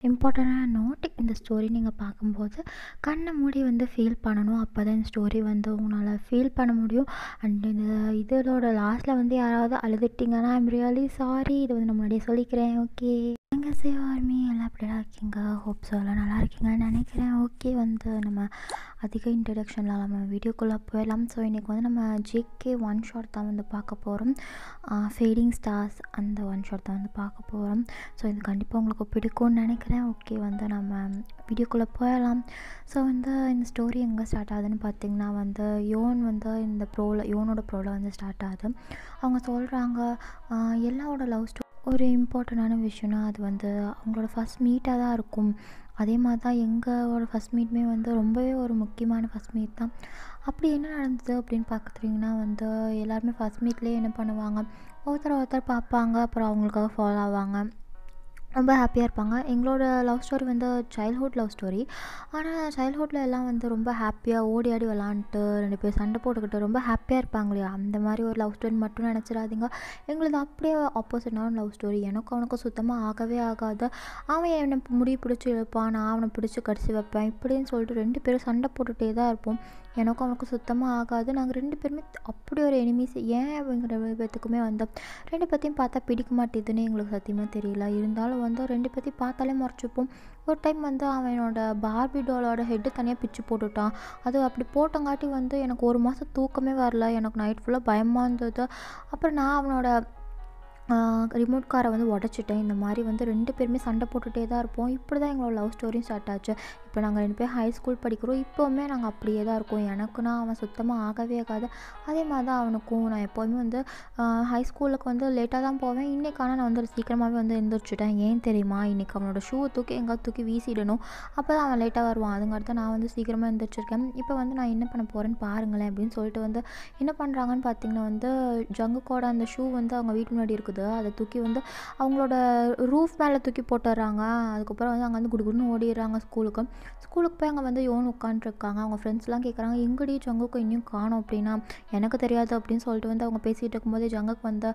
இம்பார்ட்டண்டான நோட் இந்த ஸ்டோரி நீங்கள் பார்க்கும்போது கண்ணை மூடி வந்து ஃபீல் பண்ணணும். அப்போ தான் இந்த ஸ்டோரி வந்து உங்களால் ஃபீல் பண்ண முடியும். அண்ட் இந்த இதோட லாஸ்ட்டில் வந்து யாராவது அழுதுட்டிங்கன்னா ஐம் ரியலி சாரி. இதை வந்து நான் முன்னாடியே சொல்லிக்கிறேன். ஓகே, எங்கள் சிவார்மி எல்லாம் அப்படிலாம் இருக்கீங்க. ஹோப்ஸ் எல்லாம் நல்லா இருக்கீங்கன்னு நினைக்கிறேன். ஓகே, வந்து நம்ம அதிக இன்ட்ரடக்ஷனில் நம்ம வீடியோக்குள்ளே போயிடலாம். ஸோ இன்றைக்கி வந்து நம்ம ஜேகே ஒன் ஷாட் தான் வந்து பார்க்க போகிறோம். ஃபேடிங் ஸ்டார்ஸ் அந்த ஒன் ஷாட் தான் வந்து பார்க்க போகிறோம். ஸோ இது கண்டிப்பாக உங்களுக்கு பிடிக்கும்னு நினைக்கிறேன். ஓகே, வந்து நம்ம வீடியோக்குள்ளே போயிடலாம். ஸோ வந்து இந்த ஸ்டோரி எங்கே ஸ்டார்ட் ஆகுதுன்னு பார்த்திங்கன்னா வந்து யோன் வந்து இந்த யோனோட ப்ரோவில் வந்து ஸ்டார்ட் ஆகுது. அவங்க சொல்கிறாங்க எல்லாரோட லவ் ஸ்டோரி ஒரு இம்பார்ட்டண்டான விஷயம்னா அது வந்து அவங்களோட ஃபஸ்ட் மீட்டாக தான் இருக்கும். அதே மாதிரி தான் எங்களோட ஃபஸ்ட் மீட்டுமே வந்து ரொம்பவே ஒரு முக்கியமான ஃபஸ்ட் மீட் தான். அப்படி என்ன நடந்தது அப்படின்னு பார்க்குறீங்கன்னா வந்து எல்லாருமே ஃபஸ்ட் மீட்லேயே என்ன பண்ணுவாங்க, ஒருத்தர் பார்ப்பாங்க, அப்புறம் அவங்களுக்காக ஃபாலோ ஆவாங்க, ரொம்ப ஹாப்பியாக இருப்பாங்க. எங்களோட லவ் ஸ்டோரி வந்து சைல்ட்ஹுட் லவ் ஸ்டோரி. ஆனால் சைல்ட்ஹுட்டில் எல்லாம் வந்து ரொம்ப ஹாப்பியாக ஓடி ஆடி விளாண்டுட்டு 2 பேர் சண்டை போட்டுக்கிட்டு ரொம்ப ஹாப்பியாக இருப்பாங்க இல்லையா? அந்த மாதிரி ஒரு லவ் ஸ்டோரி மட்டும் நினச்சிடாதீங்க. எங்களது அப்படியே ஆப்போசிட்டான லவ் ஸ்டோரி. எனக்கும் அவனுக்கும் சுத்தமாக ஆகவே ஆகாது. அவன் என்னை முடி பிடிச்சி இழுப்பான், நான் அவனை பிடிச்சி கடிச்சு வைப்பேன். இப்படின்னு சொல்லிட்டு 2 பேரும் சண்டை போட்டுகிட்டே தான் இருப்போம். எனக்கும் அவனுக்கும் சுத்தமாக ஆகாது. நாங்கள் 2 பேருமே அப்படி ஒரு எனிமீஸ். ஏன் இவங்க 2 பேர்த்துக்குமே வந்து 2 பேர்த்தையும் பார்த்தா பிடிக்க மாட்டேதுன்னு எங்களுக்கு சத்தியமாக தெரியல. இருந்தாலும் வந்து 2 பேர்த்தையும் பார்த்தாலே முறைச்சிப்போம். ஒரு டைம் வந்து அவனோட பார்பி டாலோட ஹெட்டு தனியாக பிச்சு போட்டுட்டான். அது அப்படி போட்டங்காட்டி வந்து எனக்கு 1 மாதம் தூக்கமே வரல. எனக்கு நைட் ஃபுல்லாக பயமாக இருந்தது. அப்புறம் நான் அவனோட ரிமோட் காரை வந்து உடச்சிட்டேன். இந்த மாதிரி வந்து 2 பேருமே சண்டை போட்டுகிட்டே தான் இருப்போம். இப்படி தான் எங்களோட லவ் ஸ்டோரியும் ஸ்டார்ட் ஆச்சு. இப்போ நாங்கள் 2 பேரும் ஹை ஸ்கூல் படிக்கிறோம். இப்போவுமே நாங்கள் அப்படியே தான் இருக்கோம். எனக்குன்னா அவன் சுத்தமாக ஆகவே ஆகாது. அதே மாதிரி தான் அவனுக்கும். நான் எப்போதுமே வந்து ஹை ஸ்கூலுக்கு வந்து லேட்டாக தான் போவேன். இன்றைக்கி ஆனால் நான் வந்து சீக்கிரமாகவே வந்து எழுந்திரிச்சிட்டேன். ஏன் தெரியுமா? இன்றைக்கி அவனோட ஷூவை தூக்கி எங்கேயாவது தூக்கி வீசிடணும். அப்போ தான் அவன் லேட்டாக வருவான். அதுங்காட்டி நான் வந்து சீக்கிரமாக எழுந்திரிச்சிருக்கேன். இப்போ வந்து நான் என்ன பண்ண போகிறேன்னு பாருங்களேன் அப்படின்னு சொல்லிட்டு வந்து என்ன பண்ணுறாங்கன்னு பார்த்தீங்கன்னா வந்து ஜங்குக்கோட அந்த ஷூ வந்து அவங்க வீட்டு முன்னாடி இருக்குது. அதை தூக்கி வந்து அவங்களோட ரூஃப் மேலே தூக்கி போட்டுடுறாங்க. அதுக்கப்புறம் வந்து அங்கே வந்து குடுகுடுன்னு ஓடிடுறாங்க ஸ்கூலுக்கு போய் அங்கே வந்து யோன் உட்காந்துருக்காங்க. அவங்க ஃப்ரெண்ட்ஸ்லாம் கேட்குறாங்க, எங்கடி ஜங்குக்கு இன்னும் காணோம் அப்படின்னா. எனக்கு தெரியாது அப்படின்னு சொல்லிட்டு வந்து அவங்க பேசிகிட்டு இருக்கும்போதே ஜங்குக்கு வந்து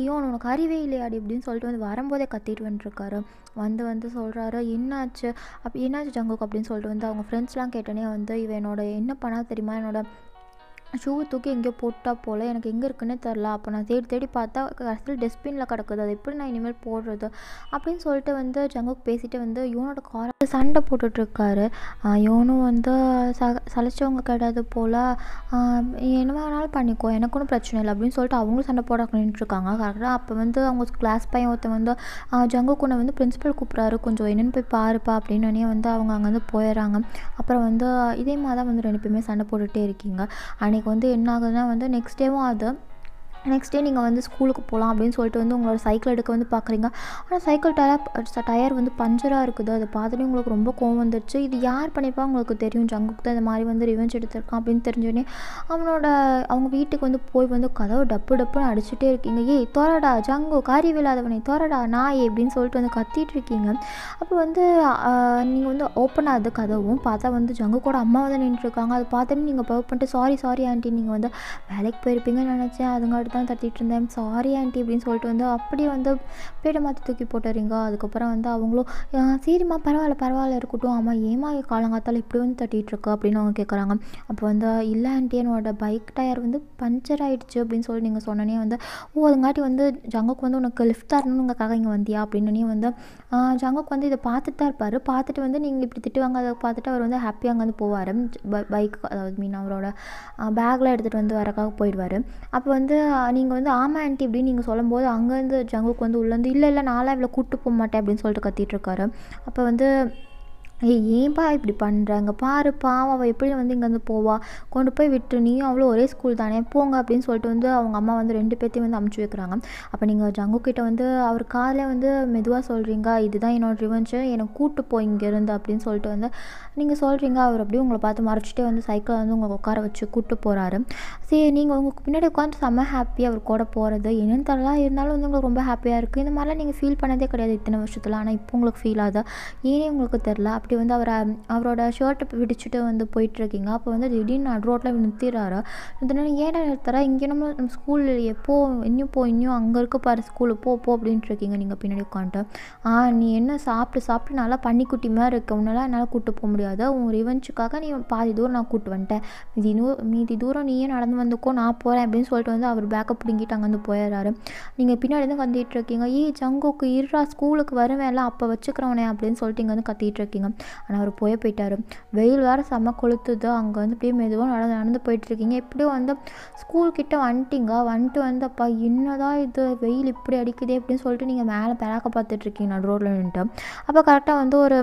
யோன் உனக்கு அறிவே இல்லையாடி அப்படின்னு சொல்லிட்டு வந்து வரும்போதே கத்திட்டு வந்துருக்காரு. வந்து சொல்கிறாரு, என்னாச்சு ஜங்குக்கு அப்படின்னு சொல்லிட்டு வந்து அவங்க ஃப்ரெண்ட்ஸ்லாம் கேட்டோன்னே வந்து இவனோட என்ன பண்ணா தெரியுமா, என்னோட ஷூவை தூக்கி எங்கேயோ போட்டா போல், எனக்கு எங்கே இருக்குன்னே தெரில. அப்போ நான் தேடி பார்த்தா கடைசியில் டஸ்ட்பினில் கிடக்குது. அது எப்படி நான் இனிமேல் போடுறது அப்படின்னு சொல்லிட்டு வந்து ஜங்குக்கு பேசிட்டு வந்து யோனோட காரை சண்டை போட்டுட்ருக்காரு. யோனும் வந்து சளைச்சவங்க கிடையாது போல், என்ன வேணாலும் பண்ணிக்கோ, எனக்கு ஒன்றும் பிரச்சனை இல்லை அப்படின்னு சொல்லிட்டு அவங்களும் சண்டை போட நின்றுருக்காங்க. கரெக்டாக அப்போ வந்து அவங்க கிளாஸ் பையன் ஒருத்தன் வந்து ஜங்குக்குனை வந்து பிரின்சிபல் கூப்பிட்றாரு, கொஞ்சம் என்னென்னு போய் பாருப்பா அப்படின்னு வந்து அவங்க அங்கேருந்து போயிடுறாங்க. அப்புறம் வந்து இதே மாதிரி தான் வந்து 2 பேருமே சண்டை போட்டுகிட்டே இருக்கீங்க. அன்றைக்கி வந்து என்ன ஆகுதுன்னா வந்து நெக்ஸ்ட் டே நீங்கள் வந்து ஸ்கூலுக்கு போகலாம் அப்படின்னு சொல்லிட்டு வந்து உங்களோட சைக்கிள் எடுக்க வந்து பார்க்குறீங்க. ஆனால் சைக்கிள் டயர் வந்து பஞ்சராக இருக்குது. அதை பார்த்துட்டு உங்களுக்கு ரொம்ப கோவம் வந்துடுச்சு. இது யார் பண்ணிப்பா உங்களுக்கு தெரியும், ஜங்குக்கு தான் இந்த மாதிரி வந்து ரிவெஞ்ச் எடுத்திருக்கான் அப்படின்னு தெரிஞ்சோடனே அவங்க வீட்டுக்கு வந்து போய் வந்து கதவு டப்புன்னு அடிச்சுட்டே இருக்கீங்க. தோறடா ஜங்கு, காரி விழாதவனே தோறடா நாய் அப்படின்னு சொல்லிட்டு வந்து கத்திட்டு இருக்கீங்க. அப்போ வந்து நீங்கள் வந்து ஓப்பன் ஆகுது கதவும். பார்த்தா வந்து ஜங்கு கூட அம்மா வந்து நின்றுருக்காங்க. அதை பார்த்துட்டு நீங்கள் பர்வ் பண்ணிட்டு சாரி ஆண்டி, நீங்கள் வந்து வேலைக்கு போயிருப்பீங்கன்னு நினச்சேன், அதுங்காட்டி தான் தட்டிகிட்டு இருந்தேன், சாரி ஆண்டி அப்படின்னு சொல்லிட்டு வந்து அப்படியே வந்து பேடை மாற்றி தூக்கி போட்டுறீங்க. அதுக்கப்புறம் வந்து அவங்களும் சரிம்மா பரவாயில்ல இருக்கட்டும், ஆமாம் ஏமா காலங்காத்தால் இப்படி வந்து தட்டிகிட்டு இருக்கா அப்படின்னு அவங்க கேட்குறாங்க. அப்போ வந்து இல்லை ஆண்டி, என்னோட பைக் டயர் வந்து பஞ்சர் ஆகிடுச்சு அப்படின்னு சொல்லி நீங்கள் சொன்னனே வந்து அதுங்காட்டி வந்து ஜங்குக்கு வந்து உனக்கு லிஃப்ட் தரணுங்கிறக்காக இங்கே வந்தியா அப்படின்னு வந்து ஜங்குக்கு வந்து இதை பார்த்துட்டு தான் இருப்பார். பார்த்துட்டு வந்து நீங்கள் இப்படி திட்டுவாங்க அதை பார்த்துட்டு அவர் வந்து ஹாப்பியாக அங்கே வந்து போவார். பைக் அதாவது அவரோட பேக்கில் எடுத்துகிட்டு வந்து வரக்காக போயிடுவார். அப்போ வந்து நீங்கள் வந்து ஆமாம் ஆண்டி அப்படின்னு நீங்கள் சொல்லும்போது அங்கேருந்து ஜங்குக்கு வந்து உள்ளேருந்து இல்லை நான்லாம் இவ்வளோ கூப்பிட்டு போக மாட்டேன் அப்படின்னு சொல்லிட்டு கத்திட்டுருக்காரு. அப்போ வந்து ஏன்பா இப்படி பண்ணுறாங்க பாரு, பாவம் அவள் எப்படி வந்து இங்கேருந்து போவா, கொண்டு போய் விட்டு நீயும் அவ்வளோ ஒரே ஸ்கூல் தானே போங்க அப்படின்னு சொல்லிட்டு வந்து அவங்க அம்மா வந்து 2 பேர்த்தையும் வந்து அமுச்சு வைக்கிறாங்க. அப்போ நீங்கள் ஜங்குக்கிட்ட வந்து அவர் காதில் வந்து மெதுவாக சொல்கிறீங்க, இதுதான் என்னோட ரிவெஞ்சு, எனக்கு கூப்பிட்டு போய் இங்கேருந்து அப்படின்னு சொல்லிட்டு வந்து நீங்கள் சொல்கிறீங்க. அவர் அப்படியே உங்களை பார்த்து மறைச்சிட்டே வந்து சைக்கிளை வந்து உங்களை உட்கார வச்சு கூப்பிட்டு போகிறாரு. சரி, நீங்கள் உங்களுக்கு பின்னாடி உட்காந்து செம்ம ஹாப்பி அவர் கூட போகிறது, என்னென்னு தரலாம். இருந்தாலும் வந்து உங்களுக்கு ரொம்ப ஹாப்பியாக இருக்குது. இந்த மாதிரிலாம் நீங்கள் ஃபீல் பண்ணதே கிடையாது இத்தனை வருஷத்தில். ஆனால் இப்போ உங்களுக்கு ஃபீல் ஆகுதா, ஏனே உங்களுக்கு தெரில. அப்படி அப்படி வந்து அவரோட ஷர்ட்டை பிடிச்சிட்டு வந்து போயிட்டுருக்கீங்க. அப்போ வந்து திடீர்னு நடு ரோட்டில் நிறுத்திடுறாரு. நிறுத்தினோடனே ஏன்டா நிறுத்துறா, இங்கே நம்ம ஸ்கூல் இல்லையே, போ இன்னும் அங்கே இருக்க பாரு ஸ்கூலு, போ போ அப்படின்ட்டு இருக்கீங்க நீங்கள் பின்னாடி உட்காந்துட்டு. நீ என்ன சாப்பிட்டு நல்லா பன்னிக்குட்டி மாதிரி இருக்க, உன்னெல்லாம் என்னால் கூப்பிட்டு போக முடியாது, உன் ரிவெஞ்சுக்காக நீ பாதி தூரம் நான் கூப்பிட்டு வந்துட்டேன், மீதி தூரம் நீயே நடந்து வந்துக்கோ, நான் போகிறேன் அப்படின்னு சொல்லிட்டு வந்து அவர் பேக்கை பிடிங்கிட்டு அங்கேருந்து போயிடுறாரு. நீங்கள் பின்னாடி தான் கத்திட்டு இருக்கீங்க, ஜங்குக்கு இருடா ஸ்கூலுக்கு வருவேன்ல அப்போ வச்சுக்கிறவனே அப்படின்னு சொல்லிட்டு இங்கே வந்து கத்திட்டு இருக்கீங்க. ஆனால் அவர் போயிட்டார். வெயில் வேறு செம்ம கொளுத்துது. அங்கே வந்து அப்படியே மெதுவாக நடந்து போயிட்டுருக்கீங்க. எப்படியும் வந்து ஸ்கூல்கிட்ட வந்துட்டு வந்து அப்பா என்னதான் இது வெயில் இப்படி அடிக்குதே அப்படின்னு சொல்லிட்டு நீங்கள் மேலே பேராக்க பார்த்துட்ருக்கீங்க நடு ரோட்டில் நின்றுட்டு. அப்போ கரெக்டாக வந்து ஒரு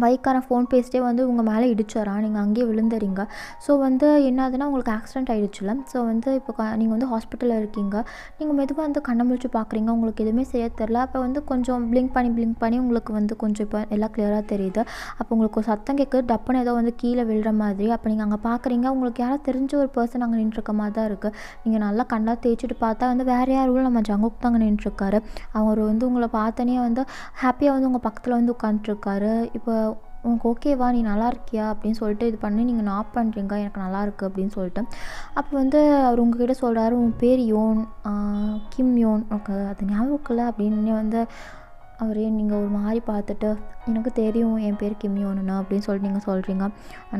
பைக்காரன் ஃபோன் பேசிட்டே வந்து உங்கள் மேலே இடிச்சிடறான். நீங்கள் அங்கேயே விழுந்துறீங்க. ஸோ வந்து என்னாதுன்னா உங்களுக்கு ஆக்சிடென்ட் ஆகிடுச்சுல. ஸோ வந்து இப்போ நீங்கள் வந்து ஹாஸ்பிட்டலில் இருக்கீங்க. நீங்கள் மெதுவாக வந்து கண்ணை முழிச்சு பார்க்குறீங்க. உங்களுக்கு எதுவுமே செய்ய தெரில. அப்போ வந்து கொஞ்சம் பிளிங்க் பண்ணி உங்களுக்கு வந்து கொஞ்சம் இப்போ எல்லாம் கிளியராக தெரியுது. அப்போ உங்களுக்கு ஒரு சத்தம் கேட்குது, டப்புன்னு ஏதோ வந்து கீழே விழுற மாதிரி. அப்போ நீங்கள் அங்கே பார்க்குறீங்க. உங்களுக்கு யாராவது தெரிஞ்ச ஒரு பர்சன் அங்கே நின்றுருக்க மாதிரி தான் இருக்குது. நீங்கள் நல்லா கண்ணாக தேய்ச்சிட்டு பார்த்தா வந்து வேறு யாரும் நம்ம ஜங்குக்கு தான் அங்கே நின்றுருக்காரு. அவர் வந்து உங்களை பார்த்தனே வந்து ஹாப்பியாக வந்து உங்கள் பக்கத்தில் வந்து உட்காந்துட்ருக்காரு. இப்போ உனக்கு ஓகேவா, நீ நல்லா இருக்கியா அப்படின்னு சொல்லிட்டு இது பண்ணி நீங்கள் நாப் பண்ணுறீங்க, எனக்கு நல்லா இருக்குது அப்படின்னு சொல்லிட்டு. அப்போ வந்து அவர் உங்ககிட்ட சொல்கிறாரு, உன் பேர் யோன், கிம் யோன், உனக்கு அது ஞாபகம் இருக்குல்ல அப்படின்னு வந்து அவரே நீங்கள் ஒரு மாதிரி பார்த்துட்டு, எனக்கு தெரியும் என் பேர் கிம் யோனுண்ணா அப்படின்னு சொல்லிட்டு நீங்கள் சொல்கிறீங்க.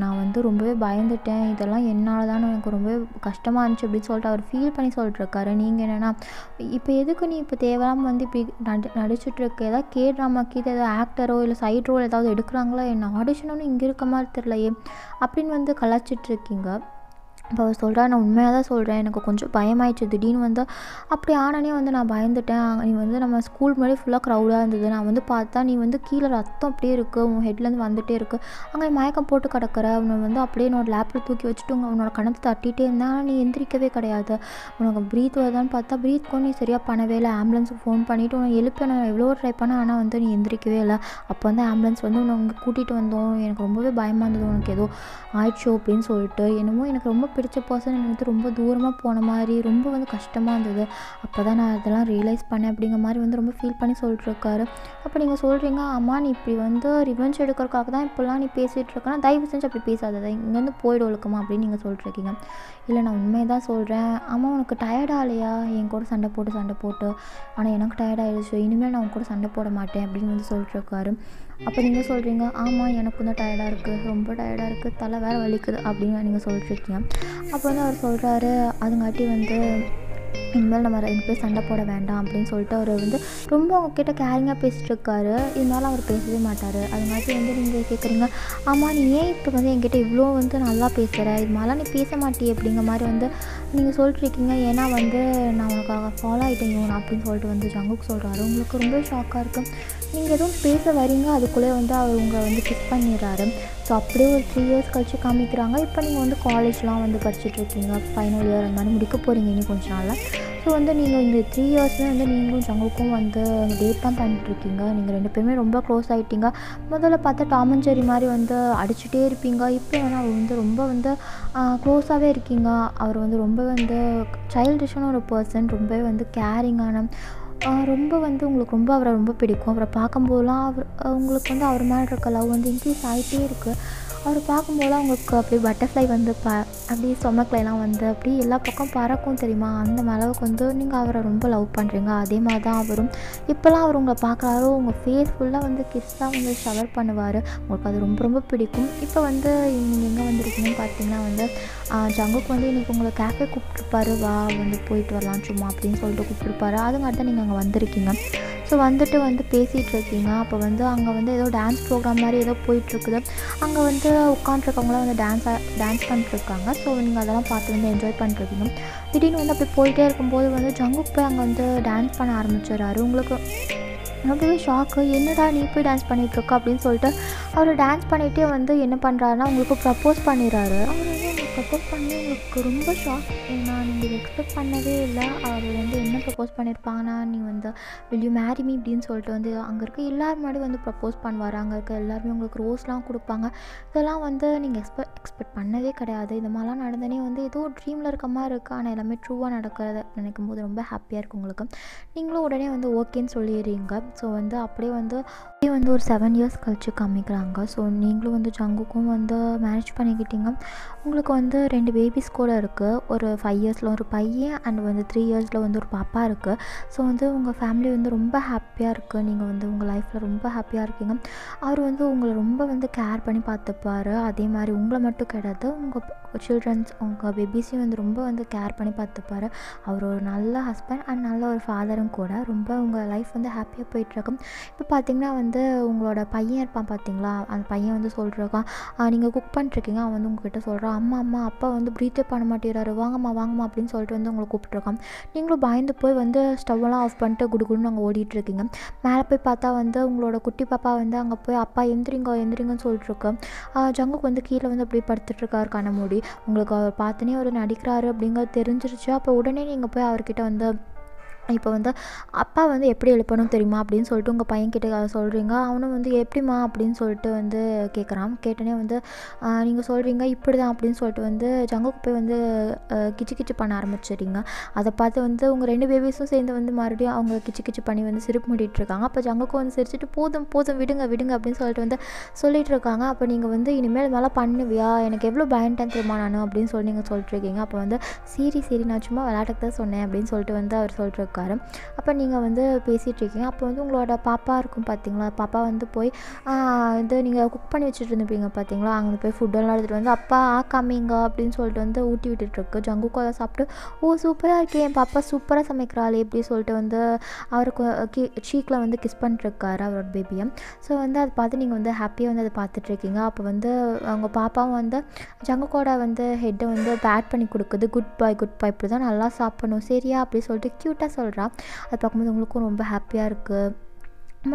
நான் வந்து ரொம்பவே பயந்துட்டேன், இதெல்லாம் என்னால் தானே எனக்கு ரொம்பவே கஷ்டமாக இருந்துச்சு அப்படின்னு சொல்லிட்டு அவர் ஃபீல் பண்ணி சொல்லிட்டுருக்காரு. நீங்கள் என்னென்னா இப்போ எதுக்கு நீ இப்போ தேவையில்லாமல் வந்து இப்படி நடிச்சிட்ருக்க, ஏதாவது ட்ராமாக்கு இது ஏதாவது ஆக்டரோ இல்லை சைட் ரோல் ஏதாவது எடுக்கிறாங்களா, என்ன ஆடிஷனும் இங்கே இருக்க மாதிரி தெரியலையே அப்படின்னு வந்து கலாச்சிட்ருக்கீங்க. இப்போ அவர் சொல்கிறார், நான் உண்மையாக தான் சொல்கிறேன், எனக்கு கொஞ்சம் பயமாயிடுச்சு திடீர்னு வந்து அப்படி ஆனனே வந்து நான் பயந்துட்டேன். நீ வந்து நம்ம ஸ்கூல் முன்னாடி ஃபுல்லாக க்ரௌடாக இருந்தது, நான் வந்து பார்த்தா நீ வந்து கீழே ரத்தம் அப்படியே இருக்குது, உன் ஹெட்லேருந்து வந்துகிட்டே இருக்குது, அங்கே மயக்கம் போட்டு கிடக்கிற, அவனை வந்து அப்படியே என்னோட லேப்பில் தூக்கி வச்சுட்டு உன்னோட கணத்தை தட்டிகிட்டே இருந்தால் நீ எந்திரிக்கவே கிடையாது. உனக்கு ப்ரீத் வருதான்னு பார்த்தா ப்ரீத்க்கும் நீ சரியாக பண்ணவே இல்லை. ஆம்புலன்ஸுக்கு ஃபோன் பண்ணிவிட்டு உன்னை எழுப்ப நான் எவ்வளோ ட்ரை பண்ணேன், ஆனால் வந்து நீ எந்திரிக்கவே இல்லை. அப்போ வந்து ஆம்புலன்ஸ் வந்து உன்னை இங்கே கூட்டிகிட்டு வந்தோம், எனக்கு ரொம்பவே பயமாக இருந்தது, உனக்கு ஏதோ ஆயிடுச்சோ அப்படின்னு சொல்லிட்டு. என்னமோ எனக்கு ரொம்ப பிடிச்ச பர்சன் எனக்கு வந்து ரொம்ப தூரமாக போன மாதிரி ரொம்ப வந்து கஷ்டமாக இருந்தது. அப்போ தான் நான் அதெல்லாம் ரியலைஸ் பண்ணேன் அப்படிங்கிற மாதிரி வந்து ரொம்ப ஃபீல் பண்ணி சொல்லிட்டுருக்காரு. அப்போ நீங்கள் சொல்கிறீங்க, அம்மா நீ இப்படி வந்து ரிவெஞ்ச் எடுக்கிறதுக்காக தான் இப்போல்லாம் நீ பேசிகிட்டு இருக்கனா, தயவு செஞ்சு அப்படி பேசாததை, இங்கேருந்து போய்டு ஒழுக்கமா அப்படின்னு நீங்கள் சொல்லிட்டுருக்கீங்க. இல்லை நான் உண்மையை தான் சொல்கிறேன். அம்மா உனக்கு டயர்டாக இல்லையா என் கூட சண்டை போட்டு, ஆனால் எனக்கு டயர்டாகிடுச்சு, இனிமேல் நான் உன் கூட சண்டை போட மாட்டேன் அப்படின்னு வந்து சொல்லிட்டுருக்காரு. அப்போ நீங்கள் சொல்கிறீங்க, ஆமாம் எனக்கும் தான் டயர்டாக இருக்குது, ரொம்ப டயர்டாக இருக்குது, தலை வேறு வலிக்குது அப்படின்னு நீங்கள் சொல்லிட்டுருக்கீங்க. அப்போ வந்து அவர் சொல்கிறாரு, அதுங்காட்டி வந்து இனிமேல் நம்ம 2 பேர் சண்டை போட வேண்டாம் அப்படின்னு சொல்லிட்டு அவர் வந்து ரொம்ப அவங்கக்கிட்ட கேரிங்காக பேசிகிட்ருக்காரு. இருந்தாலும் அவர் பேசவே மாட்டார். அதுங்காட்டி வந்து நீங்கள் கேட்குறீங்க, ஆமாம் நீ ஏன் இப்போ வந்து என்கிட்ட இவ்வளோ வந்து நல்லா பேசுகிற, இது மாதிரிலாம் நீ பேச மாட்டியே அப்படிங்கிற மாதிரி வந்து நீங்கள் சொல்லிட்டுருக்கீங்க. ஏன்னா வந்து நான் உனக்காக ஃபாலோ ஆகிட்டேன் அப்படின்னு சொல்லிட்டு வந்து ஜங்குக்கு சொல்கிறாரு. உங்களுக்கு ரொம்ப ஷாக்காக இருக்குது. நீங்கள் எதுவும் பேச வரீங்க, அதுக்குள்ளே வந்து அவர் உங்களை வந்து கிஸ் பண்ணிடுறாரு. ஸோ அப்படியே ஒரு 3 இயர்ஸ் கழிச்சு காமிக்கிறாங்க. இப்போ நீங்கள் வந்து காலேஜ்லாம் வந்து படிச்சுட்ருக்கீங்க, ஃபைனல் இயர் அந்த மாதிரி முடிக்க போகிறீங்க இன்னும் கொஞ்சம் நாளில். ஸோ வந்து நீங்கள் இந்த 3 இயர்ஸ்மே வந்து நீங்களும் ஜங்குக்கும் வந்து டேட் தான் பண்ணிட்டுருக்கீங்க. நீங்கள் 2 பேருமே ரொம்ப க்ளோஸ் ஆகிட்டீங்க. முதல்ல பார்த்தா டாம் அண்ட் ஜெர்ரி மாதிரி வந்து அடிச்சுட்டே இருப்பீங்க. இப்போ வேணால் அவர் வந்து ரொம்ப வந்து க்ளோஸாகவே இருக்கீங்க. அவர் வந்து ரொம்ப வந்து சைல்டிஷான ஒரு பர்சன், ரொம்பவே வந்து கேரிங்கான, ரொம்ப வந்து உங்களுக்கு ரொம்ப அவரை ரொம்ப பிடிக்கும். அவரை பார்க்கும்போதெல்லாம் உங்களுக்கு வந்து அவர் மேலே இருக்க லவ் வந்து இன்க்ரீஸ் ஆகிட்டே இருக்குது. அவரை பார்க்கும்போதெல்லாம் உங்களுக்கு அப்படியே பட்டர்ஃப்ளை வந்து அப்படியே ஸ்டொமக்லாம் வந்து அப்படியே எல்லா பக்கம் பறக்கும் தெரியுமா, அந்த அளவுக்கு வந்து நீங்கள் அவரை ரொம்ப லவ் பண்ணுறீங்க. அதே மாதிரி தான் அவரும். இப்போல்லாம் அவர் உங்களை பார்க்குறாரோ உங்கள் ஃபேஸ் ஃபுல்லாக வந்து கிஸ்ஸாக வந்து ஷவர் பண்ணுவார். உங்களுக்கு அது ரொம்ப ரொம்ப பிடிக்கும். இப்போ வந்து நீங்கள் எங்கே வந்திருக்கீங்கன்னு பார்த்தீங்கன்னா வந்து ஜங்குக்கு வந்து இன்றைக்கி உங்களை கேஃபே கூப்பிட்ருப்பாரு, வா வந்து போயிட்டு வரலாம் சும்மா அப்படின்னு சொல்லிட்டு கூப்பிட்ருப்பாரு. அதுங்காட்டி தான் நீங்கள் அங்கே வந்திருக்கீங்க. ஸோ வந்துட்டு வந்து பேசிகிட்டு இருக்கீங்க. அப்போ வந்து அங்கே வந்து ஏதோ டான்ஸ் ப்ரோக்ராம் மாதிரி ஏதோ போயிட்டுருக்குது. அங்கே வந்து உட்காண்ட்ருக்கவங்களாம் வந்து டான்ஸ் பண்ணிட்டுருக்காங்க. ஸோ நீங்கள் அதெல்லாம் பார்த்து வந்து என்ஜாய் பண்ணிட்டுருக்கீங்க. திடீர்னு வந்து அப்படி போயிட்டே இருக்கும்போது வந்து ஜங்குக்கு போய் அங்கே வந்து டான்ஸ் பண்ண ஆரம்பிச்சிடுறாரு. உங்களுக்கு ரொம்பவே ஷாக்கு, என்னடா நீ போய் டான்ஸ் பண்ணிகிட்ருக்க அப்படின்னு சொல்லிட்டு அவர் டான்ஸ் பண்ணிகிட்டே வந்து என்ன பண்ணுறாருன்னா உங்களுக்கு ப்ரப்போஸ் பண்ணிடுறாரு. அவர் வந்து உங்களுக்கு ப்ரப்போஸ் பண்ணி உங்களுக்கு ரொம்ப ஷாக். ஏன்னா நீங்கள் இதை எக்ஸ்பெக்ட் பண்ணவே இல்லை. அவர் வந்து என்ன ப்ரப்போஸ் பண்ணியிருப்பாங்கன்னா, நீ வந்து வில் யூ மேரி மீ அப்படின்னு சொல்லிட்டு வந்து அங்கே இருக்க எல்லோரும் முன்னாடி வந்து ப்ரப்போஸ் பண்ணுவார். அங்கே இருக்க எல்லாருமே உங்களுக்கு ரோஸ்லாம் கொடுப்பாங்க. இதெல்லாம் வந்து நீங்கள் எக்ஸ்பெக்ட் பண்ணவே கிடையாது. இந்த மாதிரிலாம் நடந்தனே வந்து ஏதோ ட்ரீமில் இருக்க மாதிரி இருக்குது. ஆனால் எல்லாமே ட்ரூவாக நடக்கிறத நினைக்கும் போது ரொம்ப ஹாப்பியாக இருக்குது உங்களுக்கு. நீங்களும் உடனே வந்து ஓகேன்னு சொல்லிடுறீங்க. ஸோ வந்து அப்படியே வந்து இதே வந்து ஒரு 7 இயர்ஸ் கழிச்சு காமிக்கிறாங்க. ஸோ நீங்களும் வந்து ஜங்குக்கும் வந்து மேரேஜ் பண்ணிக்கிட்டீங்க. உங்களுக்கு வந்து 2 பேபிஸ் கூட இருக்குது. ஒரு 5 இயர்ஸில் ஒரு பையன் அண்ட் வந்து 3 இயர்ஸில் வந்து ஒரு பாப்பா இருக்குது. ஸோ வந்து உங்கள் ஃபேமிலி வந்து ரொம்ப ஹாப்பியாக இருக்குது. நீங்கள் வந்து உங்கள் லைஃப்பில் ரொம்ப ஹாப்பியாக இருக்கீங்க. அவர் வந்து உங்களை ரொம்ப வந்து கேர் பண்ணி பார்த்துப்பாரு. அதே மாதிரி உங்களை மட்டும் கிடையாது, உங்கள் சில்ட்ரன்ஸ் உங்கள் பேபிஸையும் வந்து ரொம்ப வந்து கேர் பண்ணி பார்த்துப்பாரு. அவர் ஒரு நல்ல ஹஸ்பண்ட் அண்ட் நல்ல ஒரு ஃபாதரும் கூட. ரொம்ப உங்கள் லைஃப் வந்து ஹாப்பியாக போயிட்டுருக்கும். இப்போ பார்த்திங்கன்னா வந்து உங்களோட பையன் இருப்பான் பார்த்தீங்களா, அந்த பையன் வந்து சொல்லிருக்கான், நீங்கள் குக் பண்ணிட்டுருக்கீங்க. அவன் வந்து உங்ககிட்ட சொல்கிறான், அம்மா அப்பா வந்து ப்ரீத்தே பண்ண மாட்டேறாரு, வாங்கம்மா அப்படின்னு சொல்லிட்டு வந்து உங்களை கூப்பிட்ருக்கான். நீங்களும் பயந்து போய் வந்து ஸ்டவ்வெல்லாம் ஆஃப் பண்ணிட்டு குடுகுடுன்னு அங்கே ஓடிட்டுருக்கீங்க. மேலே போய் பார்த்தா வந்து உங்களோட குட்டி பாப்பா வந்து அங்கே போய் அப்பா எந்திரிங்கன்னு சொல்லிட்டுருக்கு. ஜங்குக்கு வந்து கீழே வந்து அப்படியே படுத்துட்ருக்காரு கண்ண மூடி. உங்களுக்கு அவர் பார்த்தோன்னே அவர் நடிக்கிறாரு அப்படிங்கிறது தெரிஞ்சிருச்சு. அப்போ உடனே நீங்கள் போய் அவர்கிட்ட வந்து இப்போ வந்து அப்பா வந்து எப்படி எழுப்பணும் தெரியுமா அப்படின்னு சொல்லிட்டு உங்கள் பையன்கிட்ட சொல்கிறீங்க. அவனும் வந்து எப்படிம்மா அப்படின்னு சொல்லிட்டு வந்து கேட்குறான். கேட்டோன்னே வந்து நீங்கள் சொல்கிறீங்க இப்படி தான் அப்படின்னு சொல்லிட்டு வந்து ஜங்குக்கு போய் வந்து கிச்சு பண்ண ஆரம்பிச்சிடுறீங்க. அதை பார்த்து வந்து உங்கள் 2 பேபிஸும் சேர்ந்து வந்து மறுபடியும் அவங்க கிச்சு பண்ணி வந்து சிரிப்பு மூடிட்டுருக்காங்க. அப்போ ஜங்குக்கும் வந்து சிரிச்சிட்டு போதும் விடுங்க அப்படின்னு சொல்லிட்டு வந்து சொல்லிகிட்டு இருக்காங்க. அப்போ நீங்கள் வந்து இனிமேல் மேலே பண்ணுவியா, எனக்கு எவ்வளோ பயன்ட்டேன் தெரியுமா நான் அப்படின்னு சொல்லி நீங்கள் சொல்லிட்டுருக்கீங்க. அப்போ வந்து சரி நான் சும்மா விளையாட்டுக்கு தான் சொன்னேன் அப்படின்னு சொல்லிட்டு வந்து அவர் சொல்லிட்டு அப்போ நீங்கள் வந்து பேசிகிட்டு இருக்கீங்க. அப்போ வந்து உங்களோட பாப்பா இருக்கும் பார்த்தீங்களா, பாப்பா வந்து போய் இது நீங்கள் குக் பண்ணி வச்சுட்டு இருந்துப்பீங்க பார்த்தீங்களா, அங்கே போய் ஃபுட்டெல்லாம் எடுத்துகிட்டு வந்து அப்பா காமிங்க அப்படின்னு சொல்லிட்டு வந்து ஊட்டி விட்டுட்டுருக்கு. ஜங்குக்கும் அதை சாப்பிட்டு சூப்பராக இருக்கே, என் பாப்பா சூப்பராக சமைக்கிறாளே இப்படி சொல்லிட்டு வந்து அவருக்கு சீக்கில் வந்து கிஸ் பண்ணிட்டுருக்காரு அவரோட பேபியை. ஸோ வந்து அதை பார்த்து நீங்கள் வந்து ஹாப்பியாக வந்து அதை பார்த்துட்ருக்கீங்க. அப்போ வந்து அவங்க பாப்பாவும் வந்து ஜங்குக்கோட வந்து ஹெட்டை வந்து பேட் பண்ணி கொடுக்குது. குட் பாய் இப்படி தான் நல்லா சாப்பிடணும் சரியா அப்படி சொல்லிட்டு க்யூட்டாக சொல்கிறா. அதை பார்க்கும்போது உங்களுக்கும் ரொம்ப ஹாப்பியாக இருக்குது.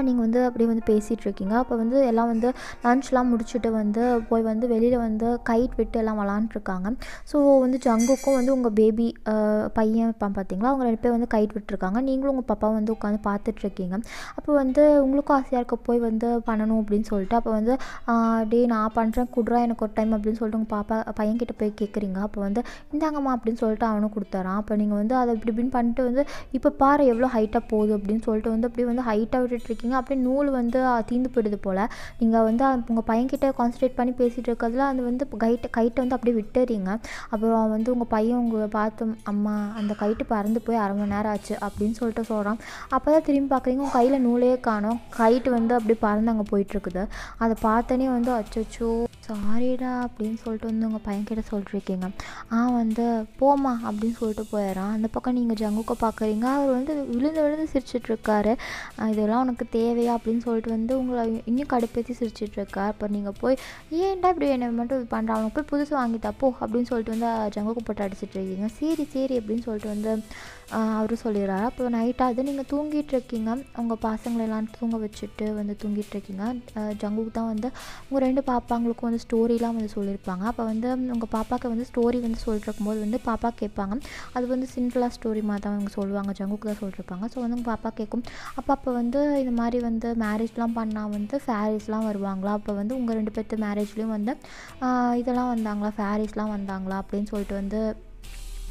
நீங்கள் வந்து அப்படியே வந்து பேசிகிட்ருக்கீங்க. அப்போ வந்து எல்லாம் வந்து லன்ச்லாம் முடிச்சுட்டு வந்து போய் வந்து வெளியில் வந்து கைட் விட்டு எல்லாம் விளாண்டுருக்காங்க. ஸோ வந்து ஜங்குக்கும் வந்து உங்கள் பேபி பையன் இருப்பான் பார்த்தீங்களா, அவங்க 2 பேர் வந்து கைட் விட்டுருக்காங்க. நீங்களும் உங்கள் பாப்பா வந்து உட்காந்து பார்த்துட்ருக்கீங்க. அப்போ வந்து உங்களுக்கும் ஆசையாக இருக்க போய் வந்து பண்ணணும் அப்படின்னு சொல்லிட்டு அப்போ வந்து நான் பண்ணுறேன் குடுறா எனக்கு ஒரு டைம் அப்படின்னு சொல்லிட்டு உங்கள் பையன்கிட்ட போய் கேட்குறீங்க. அப்போ வந்து இந்தாங்கம்மா அப்படின்னு சொல்லிட்டு அவனும் கொடுத்துறான். அப்போ நீங்கள் வந்து அதை இப்படின்னு பண்ணிட்டு வந்து இப்போ பாரு எவ்வளோ ஹைட்டாக போகுது அப்படின்னு சொல்லிட்டு வந்து அப்படியே வந்து ஹைட்டாக விட்டுட்டு அப்படியே நூல் வந்து தீந்து போயிடுது போல். நீங்கள் வந்து உங்கள் பையன்கிட்ட கான்சன்ட்ரேட் பண்ணி பேசிகிட்டு இருக்கிறதுல அது வந்து கைட்டை வந்து அப்படியே விட்டுறீங்க. அப்புறம் வந்து உங்கள் பையன் உங்களை பார்த்து அம்மா அந்த கைட்டு பறந்து போய் 1/2 மணி நேரம் ஆச்சு அப்படின்னு சொல்லிட்டு சொல்கிறான். அப்போ தான் திரும்பி பார்க்குறீங்க உங்கள் கையில் நூலே காணோம். கைட்டு வந்து அப்படியே பறந்து அங்கே போயிட்டுருக்குது. அதை பார்த்தோன்னே வந்து அச்சோ சாரிடா அப்படின்னு சொல்லிட்டு வந்து உங்கள் பையன்கிட்ட சொல்லிட்டுருக்கீங்க. வந்து போமா அப்படின்னு சொல்லிட்டு போயிடறான். அந்த பக்கம் நீங்கள் ஜங்குக்கை பார்க்குறீங்க. அவர் வந்து விழுந்து சிரிச்சிட்ருக்காரு. இதெல்லாம் உனக்கு தேவையா அப்படின்னு சொல்லிட்டு வந்து உங்களை இன்னும் கடுப்பேற்றி சிரிச்சிட்ருக்கார். அப்போ நீங்கள் போய் ஏன்டா இப்படி என்னை மட்டும் இது பண்ணுறான், அவனுக்கு போய் புதுசு வாங்கிட்டா போ அப்படின்னு சொல்லிட்டு வந்து ஜங்குக்கு போட்டு அடிச்சிட்ருக்கீங்க. சரி அப்படின்னு சொல்லிட்டு வந்து அவரும் சொல்லிடுறாரு. அப்போ நைட்டாவது நீங்கள் தூங்கிட்டுருக்கீங்க. உங்கள் பசங்களெல்லாம் தூங்க வச்சுட்டு வந்து தூங்கிட்டுருக்கீங்க. ஜங்குக்கு தான் வந்து உங்கள் 2 பாப்பாங்களுக்கும் வந்து ஸ்டோரிலாம் வந்து சொல்லியிருப்பாங்க. அப்போ வந்து உங்கள் பாப்பாவுக்கு வந்து ஸ்டோரி வந்து சொல்லிட்டு இருக்கும்போது வந்து பாப்பா கேட்பாங்க. அது வந்து சிம்பிளாக ஸ்டோரி மாதிரி தான் அவங்க சொல்லுவாங்க, ஜங்குக்கு தான் சொல்லியிருப்பாங்க. ஸோ வந்து உங்கள் பாப்பா கேட்கும். அப்போ வந்து இந்த மாதிரி வந்து மேரேஜ்லாம் பண்ணால் வந்து ஃபேரிஸ்லாம் வருவாங்களா, அப்போ வந்து உங்கள் 2 பேர்த்து மேரேஜ்லேயும் வந்து இதெல்லாம் வந்தாங்களா, ஃபேரிஸ்லாம் வந்தாங்களா அப்படின்னு சொல்லிட்டு வந்து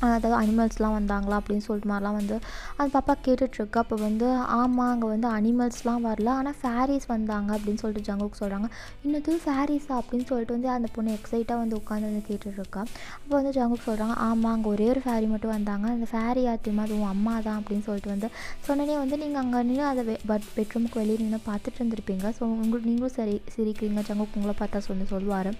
அதாவது அனிமல்ஸ்லாம் வந்தாங்களா அப்படின்னு சொல்லிட்டு மாதிரிலாம் வந்து அந்த பாப்பா கேட்டுட்ருக்கு. அப்போ வந்து ஆமாம் அங்கே வந்து அனிமல்ஸ்லாம் வரல, ஆனால் ஃபேரிஸ் வந்தாங்க அப்படின்னு சொல்லிட்டு ஜங்குக்கு சொல்கிறாங்க. இன்னது ஃபேரிஸா அப்படின்னு சொல்லிட்டு வந்து அந்த பொண்ணு எக்ஸைட்டாக வந்து உட்காந்து வந்து கேட்டுட்ருக்கா. அப்போ வந்து ஜங்குக்கு சொல்கிறாங்க ஆமாம் அங்கே ஒரே ஒரு ஃபேரி மட்டும் வந்தாங்க, அந்த ஃபேரி யாத்தியமாக அது உன் அம்மா தான் அப்படின்னு சொல்லிட்டு வந்து சொன்னனே வந்து நீங்கள் அங்கே நின்று அதை பெட்ரூமுக்கு வெளியே நின்று பார்த்துட்டு இருந்திருப்பீங்க. ஸோ நீங்களும் சிரிக்கிறீங்க. ஜங்குக்கு உங்களை பார்த்தா சொல்லுவார்.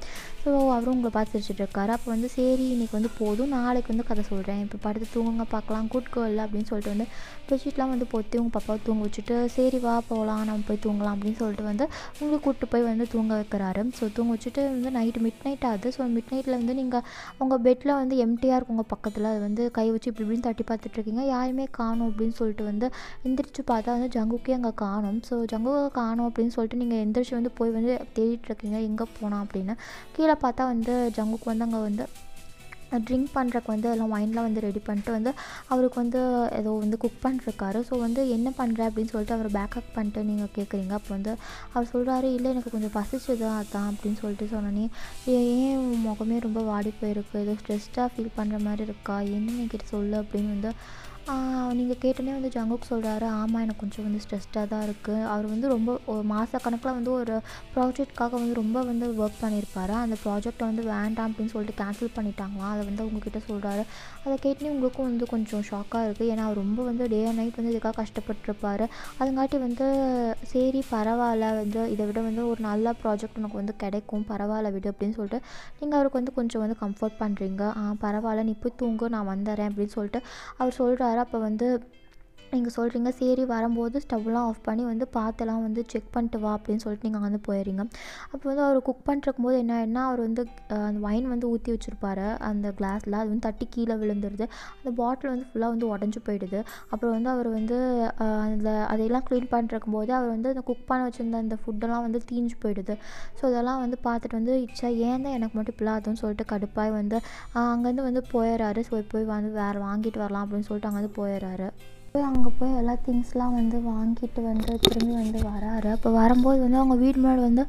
ஸோ அவரும் உங்களை பார்த்து சிரிச்சிட்ருக்காரு. அப்போ வந்து சரி இன்னைக்கு வந்து போதும், நாளைக்கு வந்து கதை சொல்கிறேன், இப்போ படுத்து தூங்குங்க பார்க்கலாம், குட் கேர்ள் அப்படின்னு சொல்லிட்டு வந்து பெட்ஷீட்லாம் வந்து பொத்தி உங்கள் பாப்பாவை தூங்க வச்சுட்டு சரி வா போகலாம் நம்ம போய் தூங்கலாம் அப்படின்னு சொல்லிட்டு வந்து உங்களை கூப்பிட்டு போய் வந்து தூங்க வைக்கிறாரு. ஸோ தூங்க வச்சுட்டு வந்து மிட் நைட் ஆகுது. ஸோ மிட் நைட்டில் வந்து நீங்கள் உங்கள் பெட்டில் வந்து எம்டியாக இருக்கும் உங்கள் பக்கத்தில், அது வந்து கை வச்சு இப்படின்னு தட்டி பார்த்துட்ருக்கீங்க. யாருமே காணும் அப்படின்னு சொல்லிட்டு வந்து எந்திரிச்சு பார்த்தா வந்து ஜங்குக்கே அங்கே காணும். ஸோ ஜங்குக்கை காணும் அப்படின்னு சொல்லிட்டு நீங்கள் எந்திரிச்சு வந்து போய் வந்து தேடிட்டுருக்கீங்க எங்கே போனால் அப்படின்னு. கீழே பார்த்தா வந்து ஜங்குக்கு வந்து அங்கே வந்து ட்ரிங்க் பண்ணுறக்கு வந்து எல்லாம் ஒயின்லாம் வந்து ரெடி பண்ணிட்டு வந்து அவருக்கு வந்து ஏதோ வந்து குக் பண்ணிருக்காரு. ஸோ வந்து என்ன பண்ணுற அப்படின்னு சொல்லிட்டு அவர் பேக்கப் பண்ணிட்டு நீங்கள் கேட்குறீங்க. அப்போ வந்து அவர் சொல்கிறாரு இல்லை எனக்கு கொஞ்சம் பசிச்சது அதான் அப்படின்னு சொல்லிட்டு சொன்னோன்னே ஏன் முகமே ரொம்ப வாடி போயிருக்கு, ஏதோ ஸ்ட்ரெஸ்டாக ஃபீல் பண்ணுற மாதிரி இருக்கா, என்ன என்கிட்ட சொல்லு அப்படின்னு வந்து நீங்கள் கேட்டோன்னே வந்து ஜங்குக் சொல்கிறாரு, ஆமாம் எனக்கு கொஞ்சம் வந்து ஸ்ட்ரெஸ்டாக தான் இருக்குது. அவர் வந்து ரொம்ப ஒரு மாதக்கணக்கில் வந்து ஒரு ப்ராஜெக்ட்காக வந்து ரொம்ப வந்து ஒர்க் பண்ணியிருப்பாரு. அந்த ப்ராஜெக்ட்டை வந்து வேண்டாம் அப்படின்னு சொல்லிட்டு கேன்சல் பண்ணிட்டாங்களாம். அதை வந்து உங்ககிட்ட சொல்கிறாரு. அதை கேட்டோன்னே உங்களுக்கும் வந்து கொஞ்சம் ஷாக்காக இருக்குது. ஏன்னா அவர் ரொம்ப வந்து டே அண்ட் நைட் வந்து இதுக்காக கஷ்டப்பட்டுருப்பாரு. அதுங்காட்டி வந்து சரி பரவாயில்ல வந்து இதை விட வந்து ஒரு நல்ல ப்ராஜெக்ட் உனக்கு வந்து கிடைக்கும், பரவாயில்ல விடு அப்படின்னு சொல்லிட்டு நீங்கள் அவருக்கு வந்து கொஞ்சம் வந்து கம்ஃபர்ட் பண்ணுறீங்க. பரவாயில்ல நீ போய் தூங்கு, நான் வந்துடுறேன் அப்படின்னு சொல்லிட்டு அவர் சொல்கிறாரு. அப்போ வந்து நீங்கள் சொல்கிறீங்க, சரி வரும்போது ஸ்டவ்லாம் ஆஃப் பண்ணி வந்து பார்த்தெல்லாம் வந்து செக் பண்ணிட்டு வா அப்படின்னு சொல்லிட்டு நீங்கள் வந்து போயிடுறீங்க. அப்போ வந்து அவர் குக் பண்ணிருக்கும்போது என்ன ஆயிடுனா, அவர் வந்து அந்த ஒயின் வந்து ஊற்றி வச்சுருப்பாரு அந்த கிளாஸில். அது வந்து தட்டி கீழே விழுந்துருது. அந்த பாட்டில் வந்து ஃபுல்லாக வந்து உடஞ்சி போயிடுது. அப்புறம் வந்து அவர் வந்து அதையெல்லாம் க்ளீன் பண்ணிருக்கும்போது அவர் வந்து அந்த குக் பண்ண வச்சுருந்த அந்த ஃபுட்டெல்லாம் வந்து தீஞ்சு போயிடுது. ஸோ இதெல்லாம் வந்து பார்த்துட்டு வந்து இச்சா ஏன் தான் எனக்கு மட்டும் இப்படிலாம் ஆகுதுன்னு சொல்லிட்டு கடுப்பாய் வந்து அங்கேருந்து வந்து போயிடுறாரு. ஸோ போய் வந்து வேறு வாங்கிட்டு வரலாம் அப்படின்னு சொல்லிட்டு அங்கேருந்து போயிடுறாரு. அங்கே போய் எல்லா திங்ஸ்லாம் வந்து வாங்கிட்டு வந்து திரும்பி வந்து வராரு. அப்போ வரும்போது வந்து அவங்க வீட்டு முன்னாடி வந்து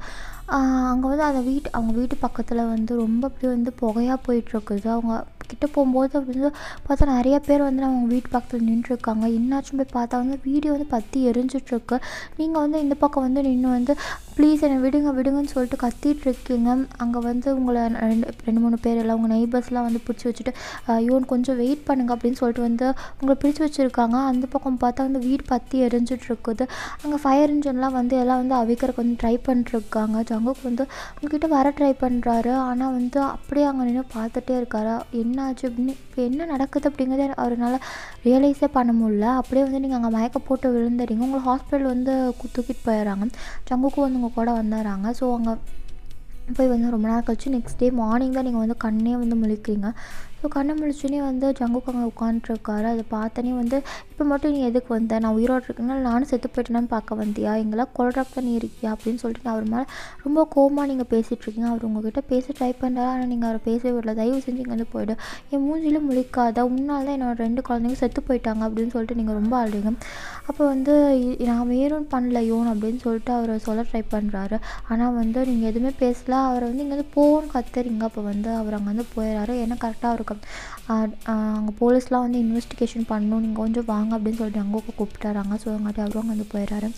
அங்கே வந்து அவங்க வீட்டு பக்கத்தில் வந்து ரொம்ப அப்படியே வந்து புகையாக போயிட்டுருக்குது. அவங்க கிட்ட போகும்போது வந்து பார்த்தா நிறைய பேர் வந்து அவங்க வீட்டு பக்கத்தில் நின்றுருக்காங்க. என்னாச்சுன்னு போய் பார்த்தா வந்து வீடியோ வந்து பற்றி எரிஞ்சிட்ருக்கு. நீங்கள் வந்து இந்த பக்கம் வந்து நின்று வந்து ப்ளீஸ் என்னை விடுங்க விடுங்கன்னு சொல்லிட்டு கத்திகிட்ருக்கீங்க. அங்கே வந்து உங்களை ரெண்டு மூணு பேர் எல்லாம் உங்கள் நெய்பர்ஸ்லாம் வந்து பிடிச்சி வச்சுட்டு ஐயோன்னு கொஞ்சம் வெயிட் பண்ணுங்க அப்படின்னு சொல்லிட்டு வந்து உங்களை பிடிச்சி வச்சுருக்காங்க. அந்த பக்கம் பார்த்தா வந்து வீடு பற்றி எரிஞ்சிட்ருக்குது. அங்கே ஃபயர் இன்ஜின்லாம் வந்து எல்லாம் வந்து அவிக்கிறதுக்கு வந்து ட்ரை பண்ணிட்டுருக்காங்க. ஜங்குக் வந்து உங்ககிட்ட வர ட்ரை பண்ணுறாரு. ஆனால் வந்து அப்படியே அங்கே நின்று பார்த்துட்டே இருக்காரு. என்னாச்சு அப்படின்னு இப்போ என்ன நடக்குது அப்படிங்கிறத அவரால் ரியலைஸே பண்ண முடியல. அப்படியே வந்து நீங்கள் அங்கே மயக்க போட்டு விழுந்துறீங்க. உங்களை ஹாஸ்பிட்டல் வந்து தூக்கிட்டு போயிடுறாங்க. ஜங்குக்கும் வந்து உங்கள் கூட வந்துடுறாங்க. ஸோ அங்கே போய் வந்து ரொம்ப நேரம் கழிச்சு நெக்ஸ்ட் டே மார்னிங் தான் நீங்கள் வந்து கண்ணே வந்து முழிக்கிறீங்க. ஸோ கண்ணை முழிச்சோன்னே வந்து ஜங்குக் அங்கே உட்காந்துட்ருக்காரு. அதை பார்த்தோன்னே வந்து இப்போ மட்டும் நீ எதுக்கு வந்த, நான் உயிரோடு இருக்கேன்னா நானும் செத்து போயிட்டேனான்னு பார்க்க வந்தியா, எங்கெல்லாம் கொல்றப்ப நீ இருக்கியா அப்படின்னு சொல்லிட்டு அவர் மேலே ரொம்ப கோவமாக நீங்கள் பேசிகிட்ருக்கீங்க. அவர் உங்ககிட்ட பேச ட்ரை பண்ணுறாரு. ஆனால் நீங்கள் அவரை பேசவே விடல. தயவு செஞ்சு இங்கே வந்து போய்டு, என் மூஞ்சிலும் முழிக்காத, உன்னால் தான் என்னோட 2 குழந்தைங்க செத்து போயிட்டாங்க அப்படின்னு சொல்லிட்டு நீங்கள் ரொம்ப அழுறீங்க. அப்போ வந்து நான் வேறும் பண்ணல யோன் அப்படின்னு சொல்லிட்டு அவரை சொல்ல ட்ரை பண்ணுறாரு. ஆனால் வந்து நீங்கள் எதுவுமே பேசல. அவரை வந்து இங்கே வந்து போன்னு கத்துறீங்க. அப்போ வந்து அவர் அங்கே வந்து போயிடுறாரு. ஏன்னா கரெக்டாக அவருக்கு அங்கே போலீஸ்லாம் வந்து இன்வெஸ்டிகேஷன் பண்ணணும், நீங்கள் கொஞ்சம் வாங்க அப்படின்னு சொல்லிட்டு அங்கே கூப்பிட்டாராங்க. ஸோ அங்காட்டி அவரும் அங்கே வந்து போயிடுறாரு.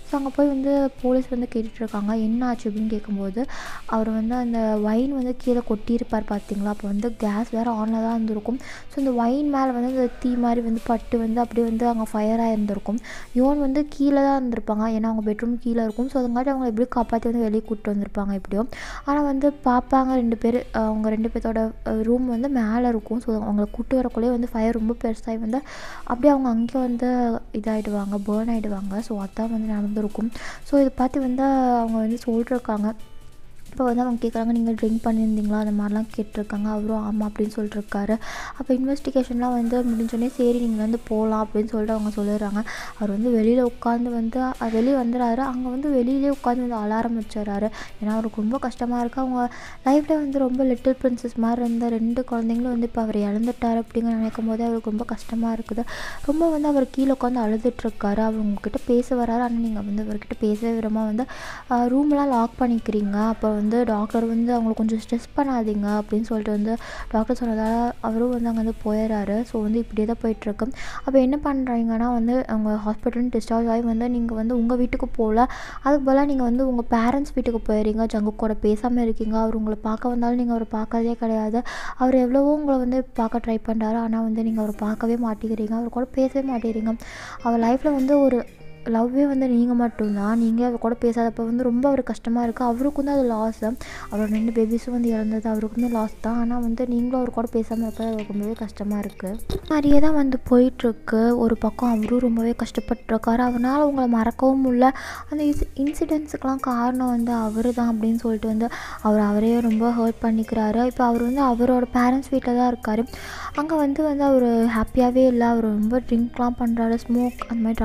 ஸோ அங்கே போய் வந்து போலீஸ் வந்து கேட்டுட்ருக்காங்க என்ன ஆச்சு அப்படின்னு கேட்கும்போது அவர் வந்து அந்த ஒயின் வந்து கீழே கொட்டியிருப்பார் பார்த்தீங்களா. அப்போ வந்து கேஸ் வேறு ஆனில் தான் இருந்திருக்கும். ஸோ இந்த ஒயின் மேலே வந்து அந்த தீ மாதிரி வந்து பட்டு வந்து அப்படியே வந்து அங்கே ஃபயராக இருந்திருக்கும். யோன் வந்து கீழே தான் இருந்திருப்பாங்க. ஏன்னா அவங்க பெட்ரூம் கீழே இருக்கும். ஸோ அதுங்காட்டி அவங்க எப்படி காப்பாற்றி வந்து வெளியே கூப்பிட்டு வந்திருப்பாங்க எப்படியோ. ஆனால் வந்து பார்ப்பாங்க 2 பேர், அவங்க 2 பேர்த்தோட ரூம் வந்து மேலே இருக்கும். ஸோ அவங்கள கூப்பிட்டு வரக்குள்ளேயே வந்து ஃபயர் ரொம்ப பெருசாகி வந்து அப்படியே அவங்க அங்கேயே வந்து இதாகிடுவாங்க, பேர்ன் ஆகிடுவாங்க. ஸோ அதான் வந்து நடந்திருக்கும். ஸோ இதை பார்த்து வந்து அவங்க வந்து சொல்லிட்டுருக்காங்க. இப்போ வந்து அவங்க கேட்குறாங்க நீங்கள் ட்ரிங்க் பண்ணியிருந்தீங்களா அந்த மாதிரிலாம் கேட்டிருக்காங்க. அவரும் ஆமாம் அப்படின்னு சொல்லிட்டுருக்காரு. அப்போ இன்வெஸ்டிகேஷன்லாம் வந்து முடிஞ்சோடனே சரி நீங்கள் வந்து போகலாம் அப்படின்னு சொல்லிட்டு அவங்க சொல்லிடுறாங்க. அவர் வந்து வெளியில் உட்காந்து வந்து வெளியே வந்துடுறாரு. அங்கே வந்து வெளியிலே உட்காந்து வந்து அலாரம் வச்சிடறாரு. ஏன்னா அவருக்கு ரொம்ப கஷ்டமாக இருக்குது. அவங்க லைஃப்பில் வந்து ரொம்ப லிட்டில் பிரின்சஸ் மாதிரி இருந்த 2 குழந்தைங்களும் வந்து இப்போ அவர் இழந்துட்டார் அப்படிங்கிற நினைக்கும் போதே அவருக்கு ரொம்ப கஷ்டமாக இருக்குது. ரொம்ப வந்து அவர் கீழே உட்காந்து அழுதுட்டுருக்காரு. அவர் உங்ககிட்ட பேச வராரு. ஆனால் நீங்கள் வந்து அவர்கிட்ட பேசவே விடாமல் வந்து ரூம்லாம் லாக் பண்ணிக்கிறீங்க. அப்போ வந்து டாக்டர் வந்து அவங்களை கொஞ்சம் ஸ்ட்ரெஸ் பண்ணாதீங்க அப்படின்னு சொல்லிட்டு வந்து டாக்டர் சொன்னதால் அவரும் வந்து அங்கே வந்து போயிடுறாரு. ஸோ வந்து இப்படியே தான் போயிட்டுருக்கு. அப்போ என்ன பண்ணுறாங்கன்னா வந்து அவங்க ஹாஸ்பிட்டல் டிஸ்சார்ஜ் ஆகி வந்து நீங்கள் வந்து உங்கள் வீட்டுக்கு போகல, அதுக்கு பதிலாக நீங்கள் வந்து உங்கள் பேரண்ட்ஸ் வீட்டுக்கு போயிடுறீங்க. ஜங்குக் கூட பேசாமல் இருக்கீங்க. அவர் உங்களை பார்க்க வந்தாலும் நீங்கள் அவரை பார்க்கறதே கிடையாது. அவர் எவ்வளவோ உங்களை வந்து பார்க்க ட்ரை பண்ணுறாரு. ஆனால் வந்து நீங்கள் அவரை பார்க்கவே மாட்டேங்கிறீங்க, அவர் கூட பேசவே மாட்டேங்கிறீங்க. அவர் லைஃப்பில் வந்து ஒரு லவ்வே வந்து நீங்கள் மட்டும்தான். நீங்கள் அவர் கூட பேசாதப்போ வந்து ரொம்ப அவருக்கு கஷ்டமாக இருக்குது. அவருக்கும் தான் அது லாஸ். அவரோட 2 பேபிஸும் வந்து இறந்தது அவருக்குமே லாஸ் தான். ஆனால் வந்து நீங்களும் அவர் கூட பேசாமல் இருப்பது அவருக்கு ரொம்பவே கஷ்டமாக இருக்குது. மாதிரியே தான் வந்து போயிட்டுருக்கு. ஒரு பக்கம் அவரும் ரொம்பவே கஷ்டப்பட்டுருக்காரு. அவனால் உங்களை மறக்கவும் முடியல. அந்த இன்சிடென்ட்ஸுக்கெலாம் காரணம் வந்து அவர் தான் அப்படின்னு சொல்லிட்டு வந்து அவரே ரொம்ப ஹர்ட் பண்ணிக்கிறாரு. இப்போ அவர் வந்து அவரோட பேரண்ட்ஸ் வீட்டில் தான் இருக்கார். அங்கே வந்து அவர் ஹாப்பியாகவே இல்லை. அவர் ரொம்ப ட்ரிங்க்லாம் பண்ணுறாரு, ஸ்மோக் அந்த மாதிரி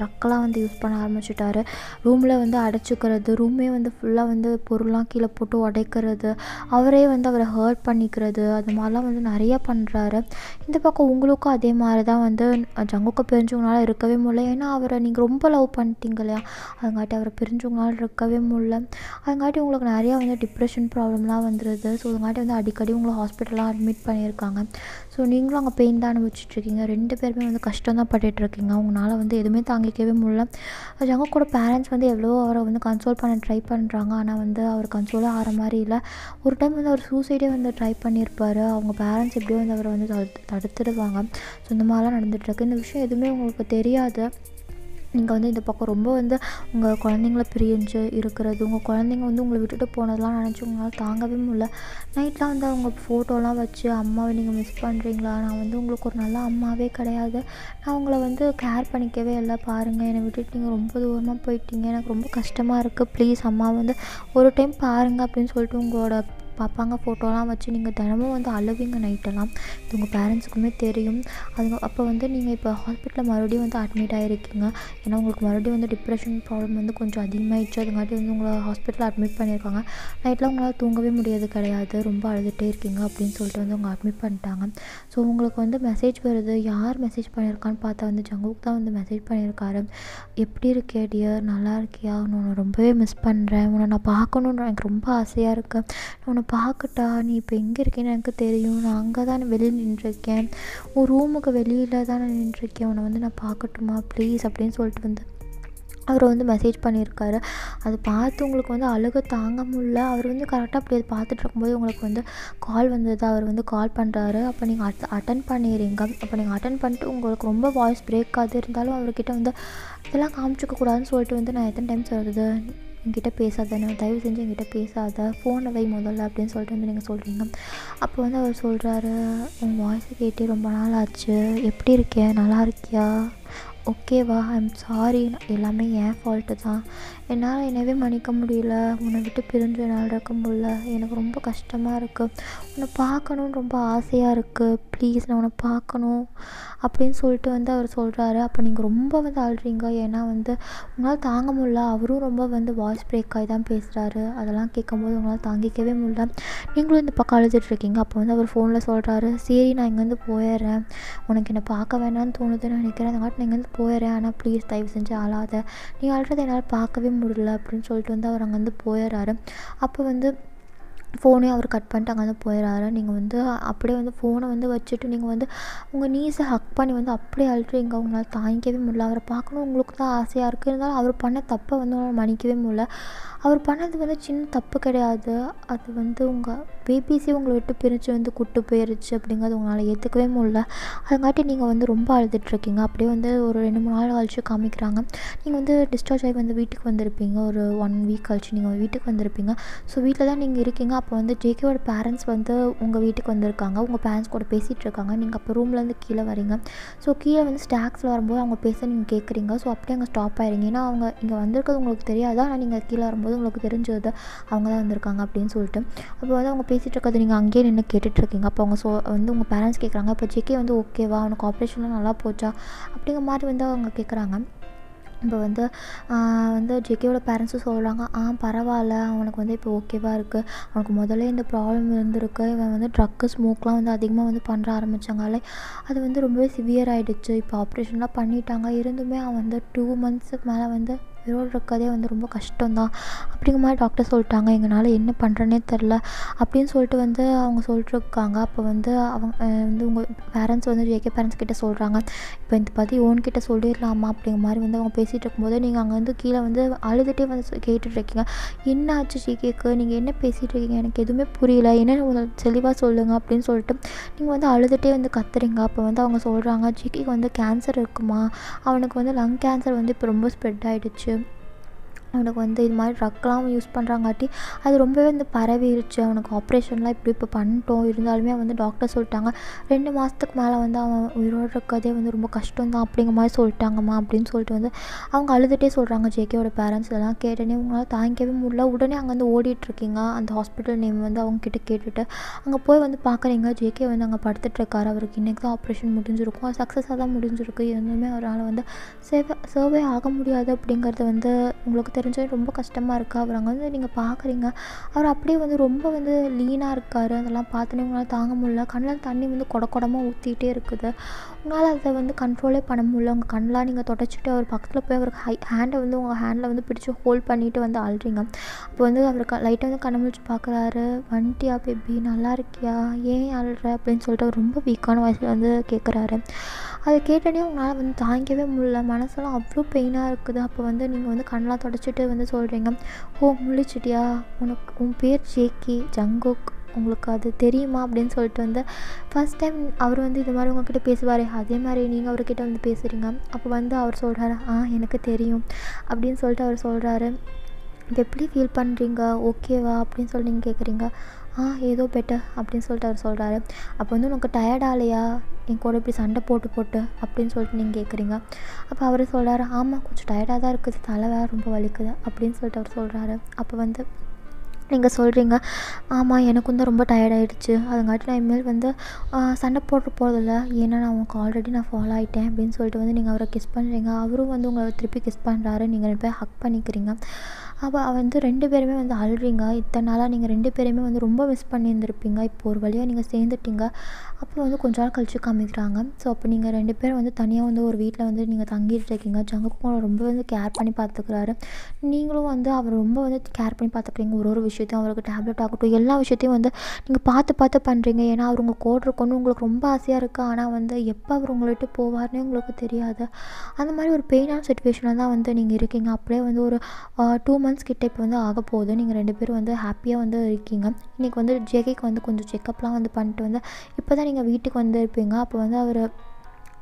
ட்ரக்கெலாம் வந்து வந்து யூஸ் பண்ண ஆரம்பிச்சிட்டாரு. ரூமில் வந்து அடைச்சிக்கிறது, ரூமே வந்து ஃபுல்லாக வந்து பொருள்லாம் கீழே போட்டு உடைக்கிறது, அவரே வந்து அவரை ஹர்ட் பண்ணிக்கிறது, அது மாதிரிலாம் வந்து நிறையா பண்ணுறாரு. இந்த பக்கம் உங்களுக்கும் அதே மாதிரி தான் வந்து ஜங்குக்கை பிரிஞ்சவங்களால இருக்கவே முடியல. ஏன்னா அவரை நீங்கள் ரொம்ப லவ் பண்ணிட்டீங்க இல்லையா, அதுங்காட்டி அவரை பிரிஞ்சவங்களால இருக்கவே முடியல. அதுங்காட்டி உங்களுக்கு நிறையா வந்து டிப்ரெஷன் ப்ராப்ளம்லாம் வந்துடுது. ஸோ அதுங்காட்டி வந்து அடிக்கடி உங்களை ஹாஸ்பிட்டல்லாம் அட்மிட் பண்ணியிருக்காங்க. ஸோ நீங்களும் அங்கே பெயின் தான் அனுபவிச்சிட்ருக்கீங்க. 2 பேருமே வந்து கஷ்டம் தான் பட்டுட்ருக்கீங்க. உங்களால் வந்து எதுவுமே தாங்கிக்கவே முடியல. ஜங்குக்கோட பேரண்ட்ஸ் வந்து எவ்வளவோ அவரை வந்து கன்சோல் பண்ண ட்ரை பண்ணுறாங்க. ஆனால் வந்து அவர் கன்சோலே ஆகிற மாதிரி இல்லை. ஒரு டைம் வந்து அவர் சூசைடே வந்து ட்ரை பண்ணியிருப்பார். அவங்க பேரண்ட்ஸ் எப்படியோ வந்து அவரை வந்து தடுத்துடுவாங்க. ஸோ இந்த மாதிரிலாம் நடந்துகிட்ருக்கு. இந்த விஷயம் எதுவுமே உங்களுக்கு தெரியாது. நீங்கள் வந்து இந்த பக்கம் ரொம்ப வந்து உங்கள் குழந்தைங்கள பிரிஞ்சு இருக்கிறது, உங்கள் குழந்தைங்க வந்து உங்களை விட்டுட்டு போனதெல்லாம் நினச்சி உங்களால் தாங்கவே முடியல. நைட்லாம் வந்து அவங்க ஃபோட்டோலாம் வச்சு, அம்மாவை நீங்கள் மிஸ் பண்ணுறீங்களா, நான் வந்து உங்களுக்கு ஒரு நல்ல அம்மாவே கிடையாது, நான் உங்களை வந்து கேர் பண்ணிக்கவே இல்லை, பாருங்கள் என்னை விட்டுட்டு நீங்கள் ரொம்ப தூரமாக போயிட்டீங்க, எனக்கு ரொம்ப கஷ்டமாக இருக்குது, ப்ளீஸ் அம்மா வந்து ஒரு டைம் பாருங்கள் அப்படின்னு சொல்லிட்டு உங்களோட பார்ப்பாங்க. ஃபோட்டோலாம் வச்சு நீங்கள் தினமும் வந்து அழுவீங்க நைட்டெல்லாம். இது உங்கள் பேரண்ட்ஸுக்குமே தெரியும். அப்போ வந்து நீங்கள் இப்போ ஹாஸ்பிட்டலில் மறுபடியும் வந்து அட்மிட் ஆகிருக்கீங்க. ஏன்னா உங்களுக்கு மறுபடியும் வந்து டிப்ரெஷன் ப்ராப்ளம் வந்து கொஞ்சம் அதிகமாகிடுச்சு. அதுங்காட்டி வந்து உங்களை ஹாஸ்பிட்டலில் அட்மிட் பண்ணியிருக்காங்க. நைட்லாம் உங்களால் தூங்கவே முடியாது கிடையாது, ரொம்ப அழுதுகிட்டே இருக்கீங்க அப்படின்னு சொல்லிட்டு வந்து உங்களை அட்மிட் பண்ணிட்டாங்க. ஸோ உங்களுக்கு வந்து மெசேஜ் வருது. யார் மெசேஜ் பண்ணியிருக்கான்னு பார்த்தா வந்து ஜங்குக் தான் வந்து மெசேஜ் பண்ணியிருக்காரு. எப்படி இருக்கே டியர், நல்லா இருக்கியா, உன்னை ரொம்பவே மிஸ் பண்ணுறேன், உன்னை நான் பார்க்கணுன்னு எனக்கு ரொம்ப ஆசையாக இருக்குது, நான் உன்னை பார்க்கட்டா, நீ இப்போ எங்கே இருக்கேன்னு எனக்கு தெரியும், நான் அங்கே தான் வெளியில் நின்றுருக்கேன், உன் ரூமுக்கு வெளியில் தான் நான் நின்றுருக்கேன், உன்னை வந்து நான் பார்க்கட்டுமா ப்ளீஸ் அப்படின்னு சொல்லிட்டு வந்து அவர் வந்து மெசேஜ் பண்ணியிருக்காரு. அது பார்த்து உங்களுக்கு வந்து அழுக தாங்க முடியல. அவர் வந்து கரெக்டாக அப்படி அதை பார்த்துட்டு இருக்கும்போது உங்களுக்கு வந்து கால் வந்தது. அவர் வந்து கால் பண்ணுறாரு. அப்போ நீங்கள் அட்டன் பண்ணிடுறீங்க. அப்போ நீங்கள் அட்டன் பண்ணிட்டு உங்களுக்கு ரொம்ப வாய்ஸ் பிரேக் ஆகுது. இருந்தாலும் அவர்கிட்ட வந்து இதெல்லாம் காமிச்சிக்கக்கூடாதுன்னு சொல்லிட்டு வந்து நான் எத்தனை டைம்ஸ் வருது, என்கிட்ட பேசாத, நான் தயவு செஞ்சு என்கிட்ட பேசாத, ஃபோனை வை முதல்ல அப்படின்னு சொல்லிட்டு வந்து நீங்கள் சொல்கிறீங்க. அப்போ வந்து அவர் சொல்கிறாரு, உன் வாய்ஸை கேட்டே ரொம்ப நாள் ஆச்சு, எப்படி இருக்கேன், நல்லா இருக்கியா, ஓகேவா, ஐம் சாரி, எல்லாமே என் ஃபால்ட்டு தான், என்னால் என்னவே மன்னிக்க முடியல, உன்னை விட்டு பிரிஞ்சு என்னால் இருக்க முடியல, எனக்கு ரொம்ப கஷ்டமாக இருக்குது, உன்னை பார்க்கணுன்னு ரொம்ப ஆசையாக இருக்குது, ப்ளீஸ் நான் உன்னை பார்க்கணும் அப்படின்னு சொல்லிட்டு வந்து அவர் சொல்கிறாரு. அப்போ நீங்கள் ரொம்ப வந்து அழுறீங்க. ஏன்னா வந்து உங்களால் தாங்க முடியல. அவரும் ரொம்ப வந்து வாய்ஸ் பிரேக் ஆகி தான் பேசுகிறாரு. அதெல்லாம் கேட்கும்போது உங்களால் தாங்கிக்கவே முடியல. நீங்களும் இந்த பக்கம் அழுதுட்ருக்கீங்க. அப்போ வந்து அவர் ஃபோனில் சொல்கிறாரு, சரி நான் இங்கேருந்து போயிடுறேன், உனக்கு என்னை பார்க்க வேணான்னு தோணுதுன்னு நினைக்கிறேன், அந்த நான் இங்கேருந்து போயிடுறேன், ஆனால் ப்ளீஸ் தயவு செஞ்சு அழாத, நீ அழுறதை என்னால் பார்க்கவே முடியல அப்படின்னு சொல்லிட்டு வந்து அவர் அங்கேருந்து போயிடுறாரு. அப்போ வந்து ஃபோனையும் அவர் கட் பண்ணிட்டு அங்கேருந்து போயிடுறாரு. நீங்கள் வந்து அப்படியே வந்து ஃபோனை வந்து வச்சுட்டு நீங்கள் வந்து உங்கள் நீஸை ஹக் பண்ணி வந்து அப்படியே அழுறீங்க. உங்களால் தாங்கிக்கவே முடியல. அவரை பார்க்கணும் உங்களுக்கு தான் ஆசையாக இருக்குது. இருந்தாலும் அவர் பண்ண தப்பை வந்து உங்களால் மன்னிக்கவே முடியல. அவர் பண்ணது வந்து சின்ன தப்பு கிடையாது. அது வந்து உங்கள் பேபிஸே உங்களை விட்டு பிரித்து வந்து கூட்டு போயிருச்சு அப்படிங்கிறது உங்களால் ஏற்றுக்கவே முடியல. அதுங்காட்டி நீங்கள் வந்து ரொம்ப அழுதுட்ருக்கீங்க. அப்படியே வந்து ஒரு 2-3 நாள் கழிச்சு காமிக்கிறாங்க. நீங்கள் வந்து டிஸ்சார்ஜ் ஆகி வந்து வீட்டுக்கு வந்திருப்பீங்க. ஒரு 1 வீக் கழிச்சு நீங்கள் வீட்டுக்கு வந்திருப்பீங்க. ஸோ வீட்டில் தான் நீங்கள் இருக்கீங்க. அப்போ வந்து ஜேகேவோட பேரண்ட்ஸ் வந்து உங்கள் வீட்டுக்கு வந்திருக்காங்க. உங்கள் பேரண்ட்ஸ் கூட பேசிகிட்டு இருக்காங்க. நீங்கள் அப்போ ரூம்லேருந்து கீழே வரீங்க. ஸோ கீழே வந்து ஸ்டாக்ஸில் வரும்போது அவங்க பேச நீங்கள் கேட்குறீங்க. ஸோ அப்படியே அங்கே ஸ்டாப் ஆகிடுங்க. ஏன்னா அவங்க இங்கே வந்திருக்கிறது உங்களுக்கு தெரியாது. ஆனால் நீங்கள் கீழே வரும்போது உங்களுக்கு தெரிஞ்சது அவங்க தான் வந்திருக்காங்க அப்படின்னு சொல்லிட்டு. அப்போ வந்து அவங்க பேசிகிட்டு இருக்கிறது நீங்கள் அங்கேயே நின்று கேட்டுட்ருக்கீங்க. அப்போ அவங்க வந்து உங்கள் பேரண்ட்ஸ் கேட்குறாங்க, இப்போ ஜேகே வந்து ஓகேவா, அவனுக்கு ஆப்ரேஷன்லாம் நல்லா போச்சா அப்படிங்கிற மாதிரி வந்து அவங்க கேட்குறாங்க. இப்போ வந்து ஜேகேவோட பேரண்ட்ஸும் சொல்கிறாங்க, பரவாயில்ல, அவனுக்கு வந்து இப்போ ஓகேவாக இருக்குது, அவனுக்கு முதல்ல இந்த ப்ராப்ளம் இருந்திருக்கு, இவன் வந்து ஸ்மோக்லாம் வந்து அதிகமாக வந்து பண்ண ஆரம்பித்தாங்களே, அது வந்து ரொம்பவே சிவியர் ஆகிடுச்சு, இப்போ ஆப்ரேஷன்லாம் பண்ணிட்டாங்க, இருந்துமே அவன் வந்து 2 மந்த்ஸுக்கு மேலே வந்து உயிரோடு இருக்கதே வந்து ரொம்ப கஷ்டம்தான் அப்படிங்கிற மாதிரி டாக்டர் சொல்லிட்டாங்க. எங்களால் என்ன பண்ணுறேன்னே தெரில அப்படின்னு சொல்லிட்டு வந்து அவங்க சொல்லிட்டுருக்காங்க. அப்போ வந்து அவங்க வந்து உங்கள் பேரண்ட்ஸ் வந்து ஜேகே பேரண்ட்ஸ் கிட்டே சொல்கிறாங்க, இப்போ இந்த பற்றி ஓன்கிட்ட சொல்லிடலாமா அப்படிங்கிற மாதிரி வந்து அவங்க பேசிகிட்டு இருக்கும்போது நீங்கள் அங்கே வந்து கீழே வந்து அழுதுகிட்டே வந்து கேட்டுட்ருக்கீங்க. என்ன ஆச்சு ஜேகேக்கு, நீங்கள் என்ன பேசிகிட்டு இருக்கீங்க, எனக்கு எதுவுமே புரியல, என்ன தெளிவாக சொல்லுங்கள் அப்படின்னு சொல்லிட்டு நீங்கள் வந்து அழுதுகிட்டே வந்து கத்துறீங்க. அப்போ வந்து அவங்க சொல்கிறாங்க, ஜேகேக்கு வந்து கேன்சர் இருக்குமா, அவனுக்கு வந்து லங் கேன்சர் வந்து இப்போ ரொம்ப ஸ்ப்ரெட் ஆகிடுச்சு, அவனுக்கு வந்து இது மாதிரி ட்ரக்லாம் யூஸ் பண்ணுறாங்காட்டி அது ரொம்பவே வந்து பரவிருச்சு. அவனுக்கு ஆப்ரேஷன்லாம் இப்போ பண்ணிட்டோம். இருந்தாலுமே வந்து டாக்டர் சொல்லிட்டாங்க 2 மாதத்துக்கு மேலே வந்து அவன் உயிரோடு இருக்கதே வந்து ரொம்ப கஷ்டம் தான் அப்படிங்கிற மாதிரி சொல்லிட்டாங்கம்மா அப்படின்னு சொல்லிட்டு வந்து அவங்க அழுதுகிட்டே சொல்கிறாங்க. ஜேகேவோட பேரண்ட்ஸ் இதெல்லாம் கேட்டோன்னே உங்களால் தாங்கிக்கவே முடியல. உடனே அங்கே வந்து ஓடிட்டுருக்கீங்க. அந்த ஹாஸ்பிட்டல் நேம் வந்து அவங்கக்கிட்ட கேட்டுட்டு அங்கே போய் வந்து பார்க்குறீங்க. ஜேகே வந்து அங்கே படுத்துட்ருக்காரு. அவருக்கு இன்றைக்கி தான் ஆப்ரேஷன் முடிஞ்சிருக்கும். அது சக்ஸஸாக தான் முடிஞ்சிருக்கு. இருந்துமே அவரால் வந்து சர்வே ஆக முடியாது அப்படிங்கிறது வந்து உங்களுக்கு தெரிஞ்சது ரொம்ப கஷ்டமாக இருக்குது. அவர் அங்கே வந்து நீங்கள் பார்க்குறீங்க. அவர் அப்படியே வந்து ரொம்ப வந்து லீனாக இருக்கார். அதெல்லாம் பார்த்தோன்னே உங்களால் தாங்க முடியல. கண்ணில் தண்ணி வந்து கொடமாக ஊற்றிக்கிட்டே இருக்குது. உங்களால் அதை வந்து கண்ட்ரோலே பண்ண முடியல. உங்கள் கண்ணெலாம் நீங்கள் தொடச்சிட்டு அவர் பக்கத்தில் போய் அவருக்கு ஹேண்டை வந்து உங்கள் ஹேண்டில் வந்து பிடிச்சி ஹோல்ட் பண்ணிவிட்டு வந்து அழுறீங்க. அப்போ வந்து அவருக்கு லைட்டாக வந்து கண்ணை முழிச்சு பார்க்குறாரு. வந்துட்டியா பேபி, நல்லா இருக்கியா, ஏன் அழுற அப்படின்னு சொல்லிட்டு அவர் ரொம்ப வீக்கான வாய்ஸில் வந்து கேட்குறாரு. அதை கேட்டோடனே உங்களால் வந்து தாங்கிக்கவே முடியல. மனசெல்லாம் அவ்வளோ பெயினாக இருக்குது. அப்போ வந்து நீங்கள் வந்து கண்ணெலாம் தொடச்சிட்டு வந்து சொல்கிறீங்க, ஓ முழிச்சிட்டியா, உன் பேர் ஜேகே ஜங்குக், உங்களுக்கு அது தெரியுமா அப்படின்னு சொல்லிட்டு வந்து ஃபஸ்ட் டைம் அவர் வந்து இது மாதிரி உங்கள்கிட்ட பேசுவார். அதே மாதிரி நீங்கள் அவர்கிட்ட வந்து பேசுகிறீங்க. அப்போ வந்து அவர் சொல்கிறாரு, எனக்கு தெரியும் அப்படின்னு சொல்லிட்டு அவர் சொல்கிறாரு. இப்போ எப்படி ஃபீல் பண்ணுறீங்க, ஓகேவா அப்படின்னு சொல்லி நீங்கள் கேட்குறீங்க. ஏதோ பெட்டர் அப்படின்னு சொல்லிட்டு அவர் சொல்கிறாரு. அப்போ வந்து உனக்கு டயர்டாலையா என் கூட இப்படி சண்டை போட்டு அப்படின்னு சொல்லிட்டு நீங்கள் கேட்குறீங்க. அப்போ அவர் சொல்கிறாரு, ஆமாம் கொஞ்சம் டயர்டாக தான் இருக்குது, தலை வேறு ரொம்ப வலிக்குது அப்படின்னு சொல்லிட்டு அவர் சொல்கிறாரு. அப்போ வந்து நீங்கள் சொல்கிறீங்க, ஆமாம் எனக்கும் தான் ரொம்ப டயர்டாயிடுச்சு, அதுங்காட்டி நான் இனிமேல் வந்து சண்டை போகிறதில்ல, ஏன்னா நான் உங்களுக்கு ஆல்ரெடி நான் ஃபாலோ ஆகிட்டேன் அப்படின்னு சொல்லிட்டு வந்து நீங்கள் அவரை கிஸ் பண்ணுறீங்க. அவரும் வந்து உங்களை திருப்பி கிஸ் பண்ணுறாரு. நீங்கள் 2 பேர் ஹக் பண்ணிக்கிறீங்க. அப்போ வந்து 2 பேருமே வந்து அழுறீங்க. இத்தனை நாளாக நீங்கள் 2 பேருமே வந்து ரொம்ப மிஸ் பண்ணியிருந்திருப்பீங்க. இப்போ ஒரு வழியாக நீங்கள் சேர்ந்துட்டீங்க. அப்போ வந்து கொஞ்ச நாள் கழிச்சு காமிக்கிறாங்க. ஸோ அப்போ நீங்கள் 2 பேரும் வந்து தனியாக வந்து ஒரு வீட்டில் வந்து நீங்கள் தங்கிட்டு இருக்கீங்க. ஜங்குக்கும் ரொம்ப வந்து கேர் பண்ணி பார்த்துக்கிறாரு. நீங்களும் வந்து அவர் ரொம்ப வந்து கேர் பண்ணி பார்த்துக்கிறீங்க. ஒரு விஷயத்தையும் அவருக்கு டேப்லெட் ஆகட்டும் எல்லா விஷயத்தையும் வந்து நீங்கள் பார்த்து பண்ணுறீங்க. ஏன்னா அவர் உங்கள் கூட இருக்கணும்னு உங்களுக்கு ரொம்ப ஆசையாக இருக்குது. ஆனால் வந்து எப்போ அவர் உங்களை விட்டு போவார்னே உங்களுக்கு தெரியாது. அந்த மாதிரி ஒரு பெயினான சுச்சுவேஷனில் தான் வந்து நீங்கள் இருக்கீங்க. அப்படியே வந்து ஒரு 2 months கிட்ட இப்போ வந்து ஆக போகுது. நீங்கள் 2 பேரும் வந்து ஹாப்பியாக வந்து இருக்கீங்க. இன்றைக்கி வந்து ஜேகேக்கு வந்து கொஞ்சம் செக்கப்லாம் வந்து பண்ணிட்டு வந்து இப்போ தான் நீங்கள் வீட்டுக்கு வந்து இருப்பீங்க. அப்போ வந்து அவர்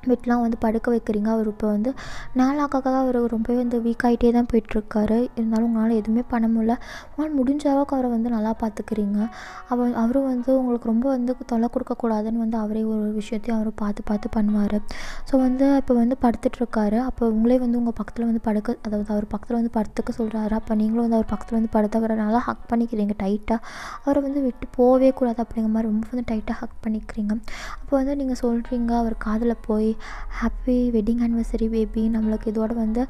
பெட்லாம் வந்து படுக்க வைக்கிறீங்க. அவர் இப்போ வந்து நாளாக அவர் ரொம்பவே வந்து வீக் ஆகிட்டே தான் போயிட்டுருக்காரு. இருந்தாலும் உங்களால் எதுவுமே பண்ண முடியல. உங்களால் முடிஞ்ச அளவுக்கு அவரை வந்து நல்லா பார்த்துக்கிறீங்க. அவரும் வந்து உங்களுக்கு ரொம்ப வந்து தொல்லை கொடுக்கக்கூடாதுன்னு வந்து அவரே ஒரு விஷயத்தையும் அவர் பார்த்து பண்ணுவார். ஸோ வந்து இப்போ வந்து படுத்துட்ருக்காரு. அப்போ உங்களே வந்து உங்கள் பக்கத்தில் வந்து அதாவது அவர் பக்கத்தில் வந்து படுத்துக்க சொல்கிறாரு. அப்போ நீங்களும் வந்து அவர் பக்கத்தில் வந்து படுத்து அவரை நல்லா ஹக் பண்ணிக்கிறீங்க டைட்டாக. அவரை வந்து விட்டு போகவே கூடாது அப்படிங்கிற மாதிரி ரொம்ப வந்து டைட்டாக ஹக் பண்ணிக்கிறீங்க. அப்போ வந்து நீங்கள் சொல்கிறீங்க அவர் காதில் போய், ஹாப்பி வெட்டிங் ஆனிவர்சரி பேபி, நம்மளுக்கு இதோட வந்து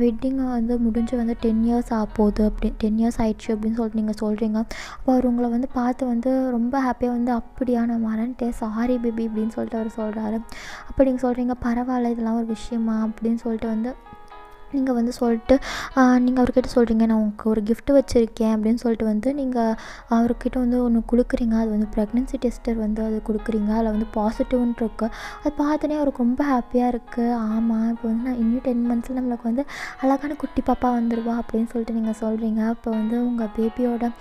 வெட்டிங் வந்து முடிஞ்சு வந்து 10 years ஆகப்போகுது, 10 years ஆயிடுச்சு அப்படின்னு சொல்லிட்டு நீங்கள் சொல்கிறீங்க. அப்போ அவர் உங்களை வந்து பார்த்து வந்து ரொம்ப ஹாப்பியாக வந்து, அப்படியா நான் மறந்துட்டேன், சாரி பேபி அப்படின்னு சொல்லிட்டு அவர் சொல்கிறாரு. அப்போ நீங்கள் சொல்கிறீங்க, பரவாயில்ல இதெல்லாம் ஒரு விஷயமா அப்படின்னு சொல்லிட்டு வந்து நீங்கள் வந்து சொல்லிட்டு நீங்கள் அவர்கிட்ட சொல்கிறீங்க, நான் உங்களுக்கு ஒரு கிஃப்ட் வச்சுருக்கேன் அப்படின்னு சொல்லிட்டு வந்து நீங்கள் அவர்கிட்ட வந்து ஒன்று கொடுக்குறீங்க. அது வந்து ப்ரெக்னென்சி டெஸ்டர் வந்து அது கொடுக்குறீங்க. அதில் வந்து பாசிட்டிவ்னு இருக்குது. அது பார்த்தோன்னே அவருக்கு ரொம்ப ஹாப்பியாக இருக்குது. ஆமாம் இப்போ வந்து நான் இன்னும் 10 months நம்மளுக்கு வந்து அழகான குட்டி பாப்பா வந்துடுவா அப்படின்னு சொல்லிட்டு நீங்கள் சொல்கிறீங்க. அப்போ வந்து உங்கள் பேபியோட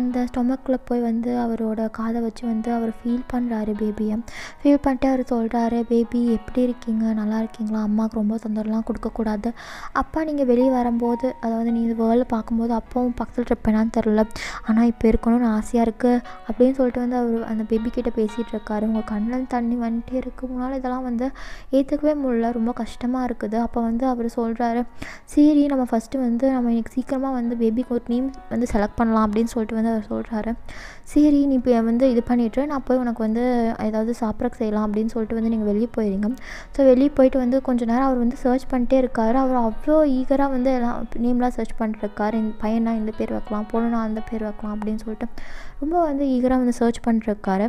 அந்த ஸ்டொமக்கில் போய் வந்து அவரோட காதை வச்சு வந்து அவர் ஃபீல் பண்ணுறாரு. பேபியை ஃபீல் பண்ணிட்டு அவர் சொல்கிறாரு, பேபி எப்படி இருக்கீங்க, நல்லா இருக்கீங்களா, அம்மாவுக்கு ரொம்ப தொந்தரலாம் கொடுக்கக்கூடாது, அப்பா நீங்கள் வெளியே வரும்போது, அதாவது நீ இந்த வேர்ல்டில் பார்க்கும்போது அப்பாவும் பக்கத்தில் இருப்பேனான்னு தெரில, ஆனால் இப்போ இருக்கணும்னு ஆசையாக இருக்குது அப்படின்னு சொல்லிட்டு வந்து அவர் அந்த பேபிக்கிட்ட பேசிகிட்டு இருக்காரு. உங்கள் கண்ணில் தண்ணி வந்துட்டே இருக்குது. உங்களால் இதெல்லாம் வந்து ஏற்றுக்கவே முடியல, ரொம்ப கஷ்டமாக இருக்குது. அப்போ வந்து அவர் சொல்கிறாரு, சரி நம்ம ஃபஸ்ட்டு வந்து நம்ம இன்றைக்கி சீக்கிரமாக வந்து பேபிக்கு ஒரு நேம் வந்து செலக்ட் பண்ணலாம் அப்படின்னு சொல்லிட்டு வந்து அவர் சொல்கிறாரு. சரி நீ இப்போ வந்து இது பண்ணிவிட்டு நான் போய் உனக்கு வந்து ஏதாவது சாப்பிட்றக்கு செய்யலாம் அப்படின்னு சொல்லிட்டு வந்து நீங்கள் வெளியே போயிடுங்க. ஸோ வெளியே போயிட்டு வந்து கொஞ்சம் நேரம் அவர் வந்து சர்ச் பண்ணிட்டே இருக்கார். அவர் அவ்வளோ ஈகராக வந்து எல்லாம் நேம்லாம் சர்ச் பண்ணிட்டுருக்காரு. இந்த பையனா இந்த பேர் வைக்கலாம், பொண்ணுனா அந்த பேர் வைக்கலாம் அப்படின்னு சொல்லிட்டு ரொம்ப வந்து ஈகராக வந்து சர்ச் பண்ணிட்டுருக்காரு.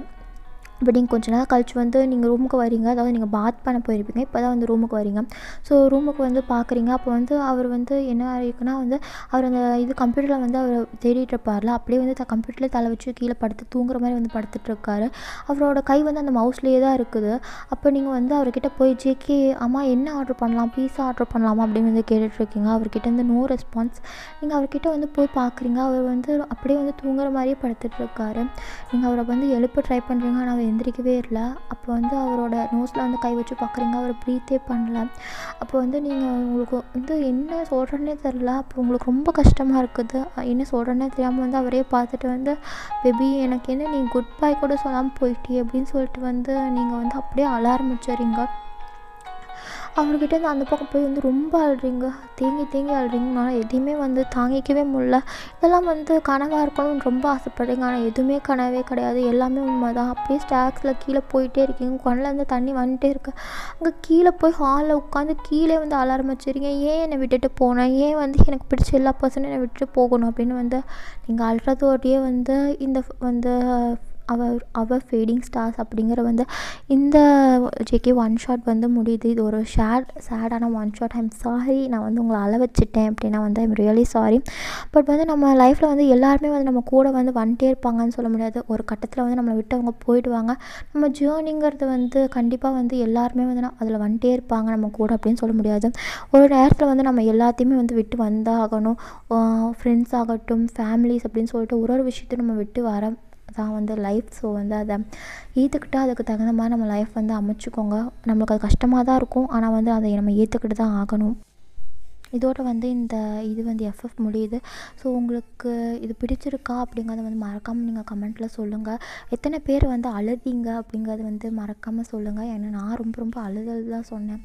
இப்போ நீங்கள் கொஞ்ச நேரம் கழிச்சு வந்து நீங்கள் ரூமுக்கு வரீங்க. அதாவது நீங்கள் பாத் பண்ண போயிருப்பீங்க, இப்போ தான் வந்து ரூமுக்கு வரீங்க. ஸோ ரூமுக்கு வந்து பார்க்குறீங்க. அப்போ வந்து அவர் வந்து என்ன ஆகிருக்குன்னா வந்து அவர் அந்த இது கம்ப்யூட்டரில் வந்து அவர் தேடிட்டு இருப்பார்ல, அப்படியே வந்து கம்ப்யூட்டரில் தலை வச்சு கீழே படுத்து தூங்குற மாதிரி வந்து படுத்துட்ருக்காரு. அவரோட கை வந்து அந்த மவுஸ்லேயே தான் இருக்குது. அப்போ நீங்கள் வந்து அவர்கிட்ட போய், ஜேகே அம்மா என்ன ஆர்டர் பண்ணலாம், பீஸா ஆர்டர் பண்ணலாமா அப்படின்னு வந்து கேட்டுட்ருக்கீங்க. அவர்கிட்ட வந்து நோ ரெஸ்பான்ஸ். நீங்கள் அவர்கிட்ட வந்து போய் பார்க்குறீங்க. அவர் வந்து அப்படியே வந்து தூங்குற மாதிரியே படுத்துட்ருக்காரு. நீங்கள் அவரை வந்து எழுப்ப ட்ரை பண்ணுறீங்க, ஆனால் அவர் எந்திரிக்கவே இல்லை. அப்போ வந்து அவரோட நோஸில் வந்து கை வச்சு பார்க்குறீங்க, அவர் ப்ரீத்தே பண்ணல. அப்போ வந்து நீங்கள் உங்களுக்கு வந்து என்ன சொல்கிறேன்னே தெரில. அப்போ உங்களுக்கு ரொம்ப கஷ்டமாக இருக்குது. என்ன சொல்கிறேன்னே தெரியாமல் வந்து அவரே பார்த்துட்டு வந்து, பேபி எனக்கு என்ன நீ குட் பை கூட சொல்லாமல் போயிட்டியே அப்படின்னு சொல்லிட்டு வந்து நீங்கள் வந்து அப்படியே அழ ஆரம்பிச்சிடுறீங்க. அவர்கிட்டேருந்து அந்த பக்கம் போய் வந்து ரொம்ப அழுறீங்க, தேங்கி தேங்கி அழுறீங்கனால எதையுமே வந்து தாங்கிக்கவே முடியல. இதெல்லாம் வந்து கனவாக இருக்கணும்னு ரொம்ப ஆசைப்படுறீங்க, ஆனால் எதுவுமே கனவே கிடையாது, எல்லாமே உண்மை தான். அப்படியே ஸ்டாக்ஸில் கீழே போயிட்டே இருக்கீங்க, கண்ணிலேருந்து தண்ணி வந்துட்டே இருக்கு. அங்கே கீழே போய் ஹாலில் உட்காந்து கீழே வந்து அழ ஆரம்பிச்சிடுறீங்க. ஏன் என்னை விட்டுட்டு போனேன், ஏன் வந்து எனக்கு பிடிச்ச எல்லா பர்சனும் என்னை விட்டுட்டு போகணும் அப்படின்னு வந்து நீங்கள் அழுறதோடையே வந்து இந்த வந்து அவர் ஃபேடிங் ஸ்டார்ஸ் அப்படிங்கிற வந்து இந்த ஜேகே ஒன் ஷாட் வந்து முடியுது. இது ஒரு சேடான ஒன் ஷாட். ஐம் சாரி, நான் வந்து உங்களை அழ வச்சுட்டேன் அப்படின்னா வந்து ஐம் ரியலி சாரி. பட் வந்து நம்ம லைஃப்பில் வந்து எல்லாருமே வந்து நம்ம கூட வந்து வந்துட்டே இருப்பாங்கன்னு சொல்ல முடியாது. ஒரு கட்டத்தில் வந்து நம்மளை விட்டு அவங்க போயிடுவாங்க. நம்ம ஜேர்னிங்கிறது வந்து கண்டிப்பாக வந்து எல்லாருமே வந்து அதில் வந்துட்டே இருப்பாங்க நம்ம கூட அப்படின்னு சொல்ல முடியாது. ஒரு நேரத்தில் வந்து நம்ம எல்லாத்தையுமே வந்து விட்டு வந்தால் ஆகணும். ஃப்ரெண்ட்ஸ் ஆகட்டும், ஃபேமிலிஸ் அப்படின்னு சொல்லிட்டு ஒரு விஷயத்தையும் நம்ம விட்டு வர தான் வந்து லைஃப். ஸோ வந்து அதை ஏற்றுக்கிட்டு அதுக்கு தகுந்த மாதிரி நம்ம லைஃப் வந்து அமைச்சிக்கோங்க. நம்மளுக்கு அது கஷ்டமாக தான் இருக்கும், ஆனால் வந்து அதை நம்ம ஏற்றுக்கிட்டு தான் ஆகணும். இதோட வந்து இந்த இது வந்து எஃப்எஃப் முடியுது. ஸோ உங்களுக்கு இது பிடிச்சிருக்கா அப்படிங்கிறத வந்து மறக்காமல் நீங்கள் கமெண்ட்டில் சொல்லுங்கள். எத்தனை பேர் வந்து அழுதீங்க அப்படிங்கிறது வந்து மறக்காமல் சொல்லுங்கள். ஏன்னா நான் ரொம்ப ரொம்ப அழுதல் தான் சொன்னேன்.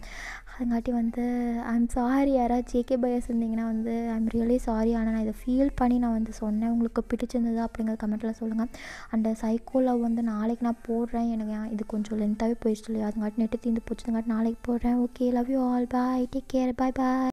அதுங்காட்டி வந்து ஐம் சாரி. யாராவது ஜேகே பையர்ஸ் இருந்தீங்கன்னா வந்து ஐம் ரியலி சாரி. ஆனால் நான் இதை ஃபீல் பண்ணி நான் வந்து சொன்னேன். உங்களுக்கு பிடிச்சிருந்தது அப்படிங்கிற கமெண்ட்டில் சொல்லுங்கள். அண்ட் சைக்கோ லவ் வந்து நாளைக்கு நான் போடுறேன். எனக்கு இது கொஞ்சம் லென்த்தாகவே போயிடுச்சு இல்லையா, அதுங்காட்டி நெட்டு தீர்ந்து போச்சு. அதுங்காட்டி நாளைக்கு போடுறேன். Okay, love you all, bye, take care, bye bye.